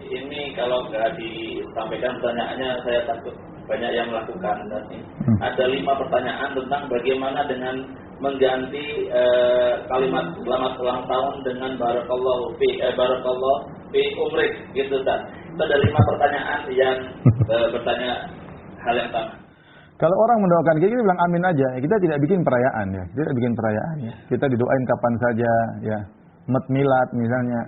Ini kalau nggak disampaikan pertanyaannya, saya takut banyak yang melakukan. Ada 5 pertanyaan tentang bagaimana dengan mengganti kalimat selamat ulang tahun dengan barakallahu fi umrik gitu kan. Itu ada 5 pertanyaan yang bertanya hal yang sama. Kalau orang mendoakan kita bilang amin aja. Kita tidak bikin perayaan ya. Kita tidak bikin perayaan ya. Kita didoain kapan saja ya. Mat milad misalnya.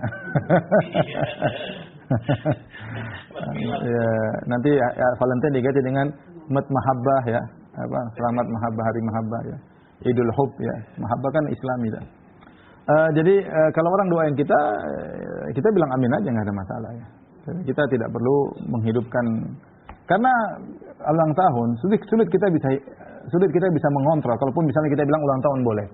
Ya, nanti ya, Valentine diganti dengan mat mahabbah ya. Apa? Selamat mahabbah, hari mahabbah ya. Idul hub ya. Mahabbah kan Islami ya. Jadi kalau orang doain kita bilang amin aja, nggak ada masalah ya. Kita tidak perlu menghidupkan, karena ulang tahun sulit kita bisa mengontrol. Kalaupun misalnya kita bilang ulang tahun boleh.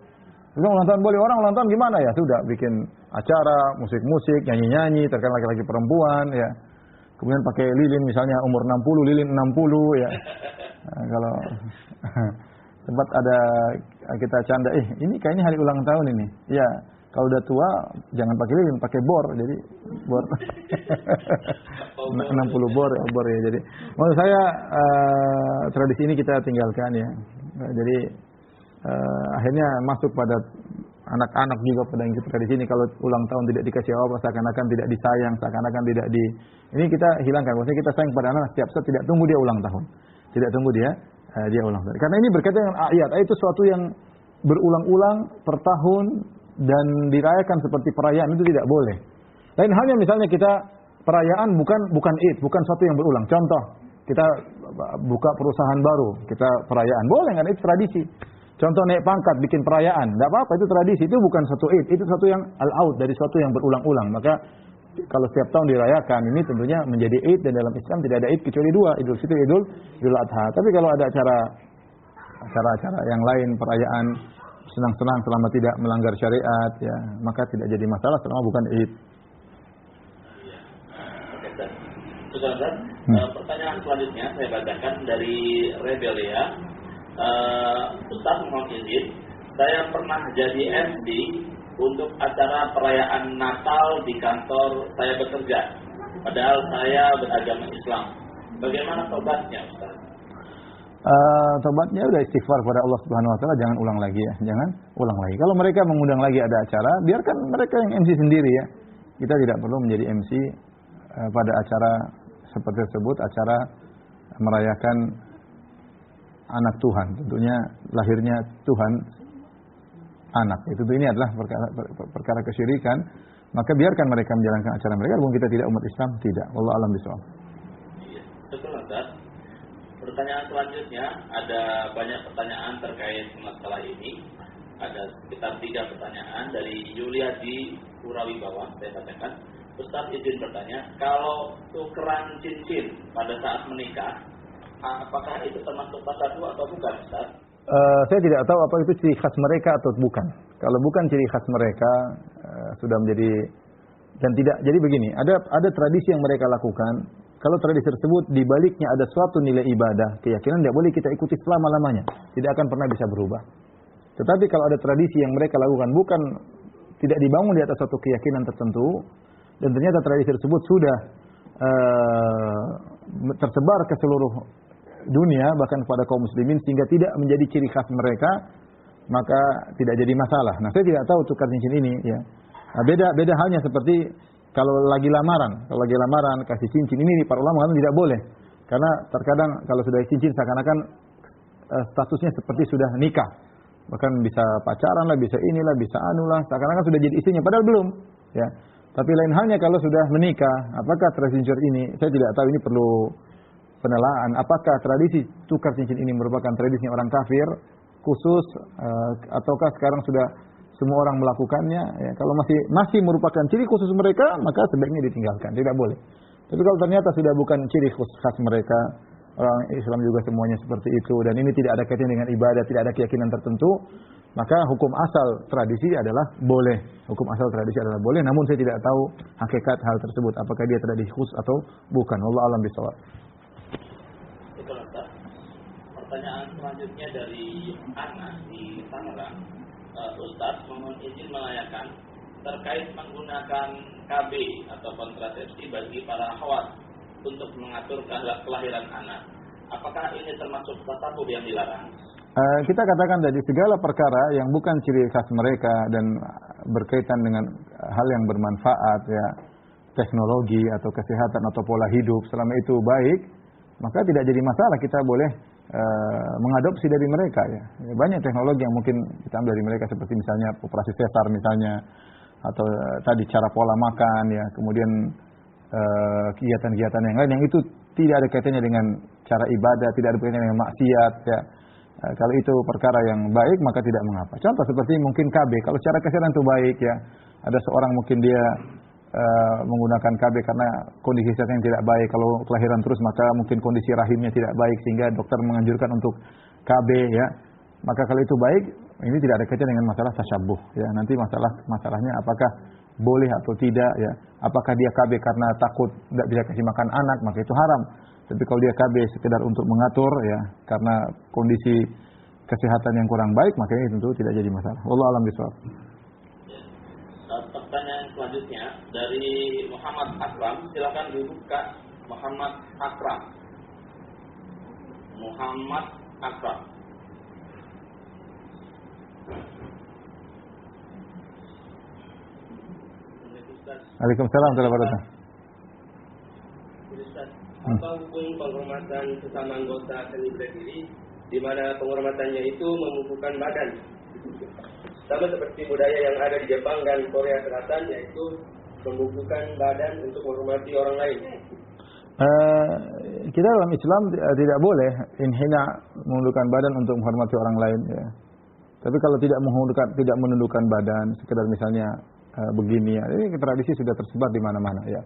Ulang tahun boleh, orang ulang tahun gimana ya? Sudah bikin acara, musik-musik, nyanyi-nyanyi, terkadang laki-laki perempuan ya. Kemudian pakai lilin misalnya umur 60, lilin 60 ya. Nah, kalau sempat ada kita canda, ini kayaknya hari ulang tahun ini. Ya, kalau udah tua jangan pakai lilin, pakai bor. Jadi bor 60 bor ya. Jadi menurut saya tradisi ini kita tinggalkan ya. Jadi akhirnya masuk pada anak-anak juga pada yang kita di sini. Kalau ulang tahun tidak dikasih apa, seakan-akan tidak disayang, seakan-akan tidak di. Ini kita hilangkan. Maksudnya kita sayang pada anak setiap saat, tidak tunggu dia ulang tahun, tidak tunggu dia ulang tahun. Karena ini berkaitan dengan ayat. Ayat itu sesuatu yang berulang-ulang per tahun dan dirayakan seperti perayaan, itu tidak boleh. Lain halnya misalnya kita perayaan bukan Id, bukan sesuatu yang berulang. Contoh, kita buka perusahaan baru, kita perayaan, boleh kan? Itu tradisi. Contoh naik pangkat, bikin perayaan, tidak apa-apa, itu tradisi. Itu bukan suatu Id, itu suatu yang al-aud, dari suatu yang berulang-ulang. Maka kalau setiap tahun dirayakan, ini tentunya menjadi Id, dan dalam Islam tidak ada Id kecuali 2, Idul Fitri, Idul Adha. Tapi kalau ada acara-acara yang lain, perayaan senang-senang selama tidak melanggar syariat, ya maka tidak jadi masalah selama bukan Id. Pertanyaan selanjutnya saya bacakan dari Rebelia. Ustaz mohon izin, saya pernah jadi MC untuk acara perayaan Natal di kantor saya bekerja, padahal saya beragama Islam. Bagaimana tobatnya, Ustaz? Tobatnya udah istighfar pada Allah Subhanahu Wa Taala, jangan ulang lagi ya, jangan ulang lagi. Kalau mereka mengundang lagi ada acara, biarkan mereka yang MC sendiri ya. Kita tidak perlu menjadi MC pada acara seperti tersebut, acara merayakan anak Tuhan, tentunya lahirnya Tuhan anak. Itu ini adalah perkara kesyirikan. Maka biarkan mereka menjalankan acara mereka, walaupun kita tidak umat Islam, tidak. Wallahu a'lam bishawab. Iya, betul Ustaz. Pertanyaan selanjutnya, ada banyak pertanyaan terkait masalah ini. Ada sekitar 3 pertanyaan dari Yulia di Purawi Bawah. Saya katakan, Ustaz izin bertanya, kalau tukeran cincin pada saat menikah, apakah itu termasuk pasar 2 atau bukan, Ustaz? Saya tidak tahu apa itu ciri khas mereka atau bukan. Kalau bukan ciri khas mereka, sudah menjadi dan tidak. Jadi begini, ada tradisi yang mereka lakukan. Kalau tradisi tersebut di baliknya ada suatu nilai ibadah, keyakinan, tidak boleh kita ikuti selama-lamanya. Tidak akan pernah bisa berubah. Tetapi kalau ada tradisi yang mereka lakukan bukan tidak dibangun di atas suatu keyakinan tertentu, dan ternyata tradisi tersebut sudah tersebar ke seluruh dunia, bahkan kepada kaum muslimin, sehingga tidak menjadi ciri khas mereka, maka tidak jadi masalah. Nah, saya tidak tahu tukar cincin ini, ya. Nah, beda halnya seperti kalau lagi lamaran kasih cincin ini, para ulama mengatakan tidak boleh, karena terkadang kalau sudah cincin seakan-akan statusnya seperti sudah nikah, bahkan bisa pacaran lah, bisa inilah, bisa anulah, seakan-akan sudah jadi istrinya, padahal belum, ya. Tapi lain halnya kalau sudah menikah, apakah tradisi ini, saya tidak tahu, ini perlu penelaan. Apakah tradisi tukar cincin ini merupakan tradisi orang kafir khusus, ataukah sekarang sudah semua orang melakukannya? Ya, kalau masih merupakan ciri khusus mereka, maka sebaiknya ditinggalkan, tidak boleh. Tapi kalau ternyata sudah bukan ciri khusus khas mereka, orang Islam juga semuanya seperti itu, dan ini tidak ada kaitan dengan ibadah, tidak ada keyakinan tertentu, maka hukum asal tradisi adalah boleh. Hukum asal tradisi adalah boleh, namun saya tidak tahu hakikat hal tersebut, apakah dia tradisi khusus atau bukan. Wallahu a'lam bishawab. Betul, Ustaz. Pertanyaan selanjutnya dari Ana di Tangerang. Ustaz mohon izin menanyakan terkait menggunakan KB atau kontrasepsi bagi para akhwat untuk mengatur kelahiran anak. Apakah ini termasuk tasawuf yang dilarang? Kita katakan dari segala perkara yang bukan ciri khas mereka dan berkaitan dengan hal yang bermanfaat, ya, teknologi atau kesehatan atau pola hidup, selama itu baik, maka tidak jadi masalah, kita boleh mengadopsi dari mereka, ya. Banyak teknologi yang mungkin kita ambil dari mereka, seperti misalnya operasi sesar misalnya, atau tadi cara pola makan, ya, kemudian kegiatan-kegiatan yang lain yang itu tidak ada kaitannya dengan cara ibadah, tidak ada kaitannya dengan maksiat, ya. Kalau itu perkara yang baik, maka tidak mengapa. Contoh seperti mungkin KB, kalau secara kesehatan itu baik, ya. Ada seorang mungkin dia menggunakan KB karena kondisi kesehatan yang tidak baik. Kalau kelahiran terus, maka mungkin kondisi rahimnya tidak baik, sehingga dokter menganjurkan untuk KB, ya. Maka kalau itu baik, ini tidak ada kaitan dengan masalah tasyabuh, ya. Nanti masalahnya apakah boleh atau tidak, ya. Apakah dia KB karena takut tidak bisa kasih makan anak, maka itu haram. Tapi kalau dia KB sekedar untuk mengatur, ya, karena kondisi kesehatan yang kurang baik, maka ini tentu tidak jadi masalah. Wallahu a'lam bishawab. Pertanyaan selanjutnya dari Muhammad Akram, silakan dibuka. Muhammad Akram. Waalaikumsalam warahmatullahi wabarakatuh. Apa hukum penghormatan sesama anggota seni berdiri, di mana penghormatannya itu membubuhkan badan, sama seperti budaya yang ada di Jepang dan Korea Selatan, yaitu membubuhkan badan untuk menghormati orang lain? Kita dalam Islam tidak boleh inhina, menundukkan badan untuk menghormati orang lain, ya. Tapi kalau tidak menundukkan badan, sekedar misalnya begini, ya, ini tradisi sudah tersebar di mana-mana, ya.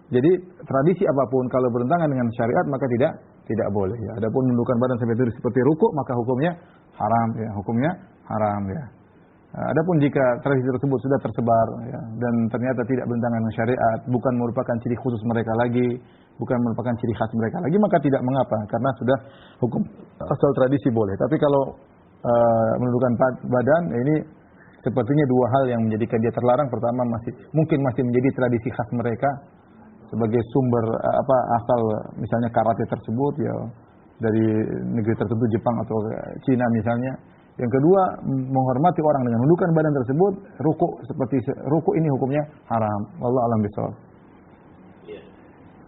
Jadi tradisi apapun kalau bertentangan dengan syariat maka tidak boleh, ya. Adapun menundukkan badan sampai itu seperti rukuk, maka hukumnya haram, ya. Hukumnya haram, ya. Adapun jika tradisi tersebut sudah tersebar, ya, dan ternyata tidak bertentangan dengan syariat, bukan merupakan ciri khusus mereka lagi, bukan merupakan ciri khas mereka lagi, maka tidak mengapa, karena sudah hukum asal tradisi boleh. Tapi kalau menundukkan badan, ini sepertinya dua hal yang menjadikan dia terlarang. Pertama, mungkin masih menjadi tradisi khas mereka sebagai sumber asal misalnya karate tersebut, ya, dari negeri tertentu, Jepang atau Cina misalnya. Yang kedua, menghormati orang dengan menundukkan badan tersebut, rukuk, seperti rukuk ini hukumnya haram. Wallahu a'lam bishawab. Iya.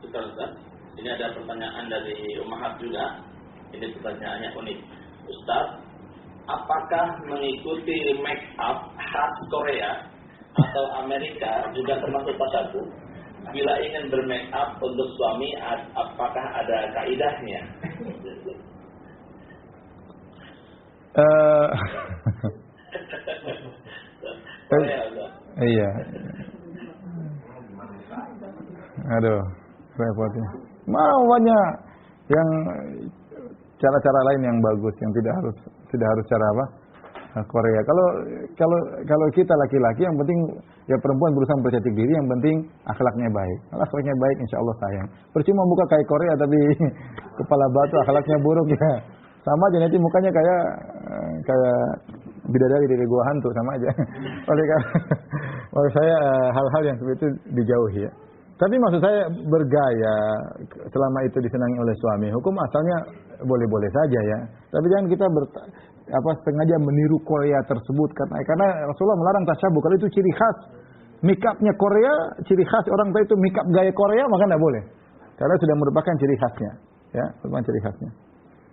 Ustaz, ini ada pertanyaan dari Ummahat juga. Ini pertanyaannya unik. Ustaz, apakah mengikuti make up khas Korea atau Amerika juga termasuk tasawuf? Bila ingin bermake up untuk suami, apakah ada kaidahnya? Iya. Aduh, repotnya. Mau banyak yang cara-cara lain yang bagus, yang tidak harus Tidak harus cara apa? Korea. Kalau kita laki-laki yang penting ya perempuan berusaha mempercantik diri, yang penting akhlaknya baik. Kalau akhlaknya baik insya Allah sayang. Percuma muka kayak Korea tapi kepala batu, akhlaknya buruk ya. Sama aja nanti mukanya kayak bidadari dari gua hantu, sama aja. Oleh karena saya hal-hal yang seperti itu dijauhi ya. Tapi maksud saya bergaya selama itu disenangi oleh suami, hukum asalnya boleh-boleh saja ya. Tapi jangan kita sengaja meniru Korea tersebut karena Rasulullah melarang tasyabuh. Kalau itu ciri khas make upnya Korea, ciri khas orang tua itu make up gaya Korea, maka tidak boleh. Karena sudah merupakan ciri khasnya, ya, merupakan ciri khasnya.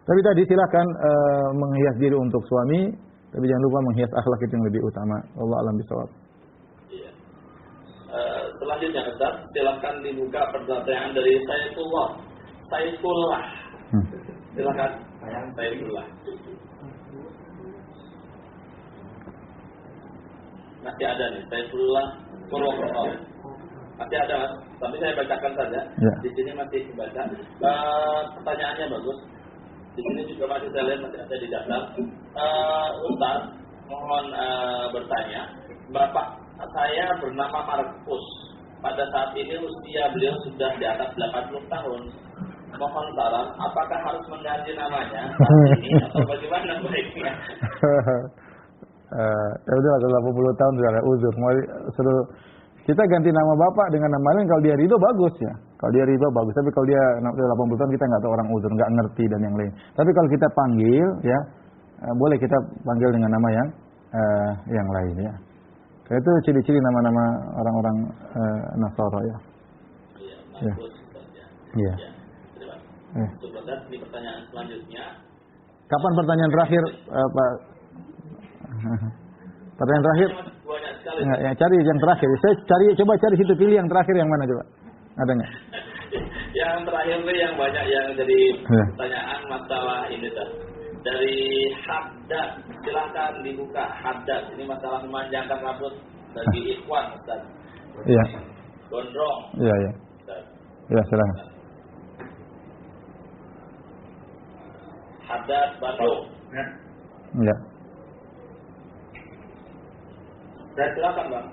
Tapi tadi silakan menghias diri untuk suami, tapi jangan lupa menghias akhlak itu yang lebih utama. Allah alam bisawab. Iya. Selanjutnya Ustaz, silakan dibuka pertanyaan dari Saifullah. Silakan. Saifullah. Masih ada nih, Saifullah Purwokerto. Masih ada Mas, tapi saya bacakan saja. Ya. Di sini masih dibaca. Pertanyaannya bagus. Di sini juga masih saya lihat masih ada di daftar. Ustaz, mohon bertanya, Bapak saya bernama Markus. Pada saat ini usia beliau sudah di atas 80 tahun. Mohon saran, apakah harus mengganti namanya saat ini atau bagaimana baiknya? Ya udah 80 tahun sudah ada uzur. Suruh kita ganti nama bapak dengan nama lain, kalau dia ridho bagus ya. Kalau dia ridho bagus, tapi kalau dia 80 tahun kita nggak tahu orang uzur, nggak ngerti dan yang lain. Tapi kalau kita panggil ya, boleh kita panggil dengan nama yang lain ya. Karena itu ciri-ciri nama-nama orang-orang Nasara ya. Iya, bagus. Iya. Ya. Coba di pertanyaan selanjutnya. Kapan pertanyaan terakhir Pak? Pertanyaan terakhir. Banyak sekali. Ya, cari yang terakhir. Saya coba cari situ, pilih yang terakhir yang mana coba? Ada nggak? Yang terakhir nih yang banyak yang jadi pertanyaan masalah ini Ustaz. Dari Haddad, silahkan dibuka Haddad. Ini masalah memanjangkan rambut bagi ikhwan Ustaz. Iya. Gondrong. Iya. Ya, silakan. Haddad Bandung. Iya. Saya silakan Bang.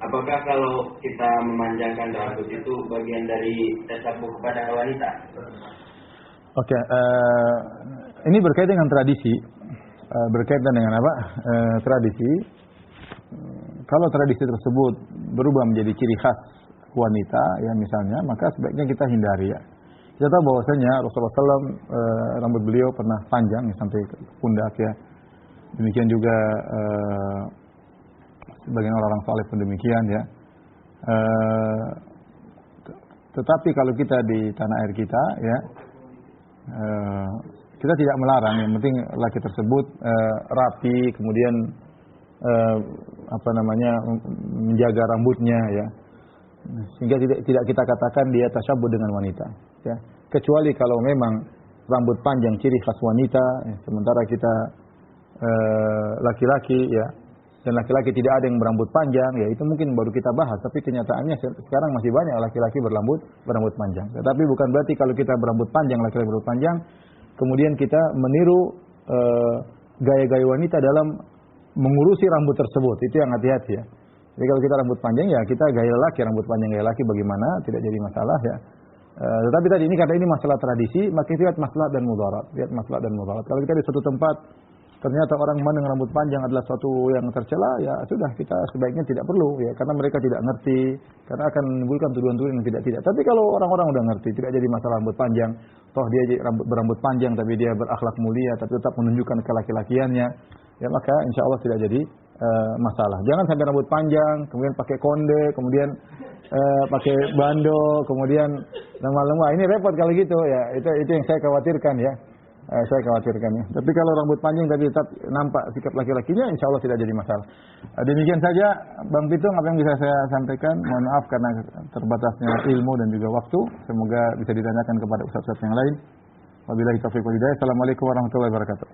Apakah kalau kita memanjangkan rambut itu bagian dari tasyabuh kepada wanita? Oke, ini berkaitan dengan tradisi. Berkaitan dengan apa? Tradisi. Kalau tradisi tersebut berubah menjadi ciri khas wanita, ya misalnya, maka sebaiknya kita hindari ya. Kita tahu bahwasanya Rasulullah SAW rambut beliau pernah panjang sampai ke pundak ya. Demikian juga sebagian orang-orang saleh pun demikian ya. Tetapi kalau kita di tanah air kita ya, kita tidak melarang. Yang penting laki tersebut rapi, kemudian menjaga rambutnya ya, sehingga tidak kita katakan dia tasyabuh dengan wanita ya. Kecuali kalau memang rambut panjang ciri khas wanita ya, sementara kita laki-laki ya, dan laki-laki tidak ada yang berambut panjang ya, itu mungkin baru kita bahas. Tapi kenyataannya sekarang masih banyak laki-laki berambut panjang. Tetapi bukan berarti kalau kita berambut panjang, laki-laki berambut panjang kemudian kita meniru gaya-gaya wanita dalam mengurusi rambut tersebut. Itu yang hati-hati ya. Jadi kalau kita rambut panjang ya kita gaya laki, rambut panjang gaya laki bagaimana, tidak jadi masalah ya. Tetapi tadi ini karena ini masalah tradisi, maka kita lihat maslahat dan mudarat. Lihat maslahat dan mudarat. Kalau kita di suatu tempat ternyata orang memandang rambut panjang adalah suatu yang tercela, ya sudah, kita sebaiknya tidak perlu ya, karena mereka tidak ngerti, karena akan menimbulkan tuduhan-tuduhan yang tidak. Tapi kalau orang-orang udah ngerti, tidak jadi masalah rambut panjang, toh dia berambut panjang tapi dia berakhlak mulia, tapi tetap menunjukkan kelaki-lakiannya, ya maka insya Allah tidak jadi masalah. Jangan sampai rambut panjang, kemudian pakai konde, kemudian pakai bando, kemudian lemah-lemah. Ini repot kalau gitu ya. Itu yang saya khawatirkan ya. Saya khawatirkan ya. Tapi kalau rambut panjang tapi tetap nampak sikap laki-lakinya, insya Allah tidak jadi masalah. Demikian saja Bang Pitung apa yang bisa saya sampaikan. Mohon maaf karena terbatasnya ilmu dan juga waktu. Semoga bisa ditanyakan kepada ustaz-ustaz yang lain. Wabillahi taufiq wal hidayah. Assalamualaikum warahmatullahi wabarakatuh.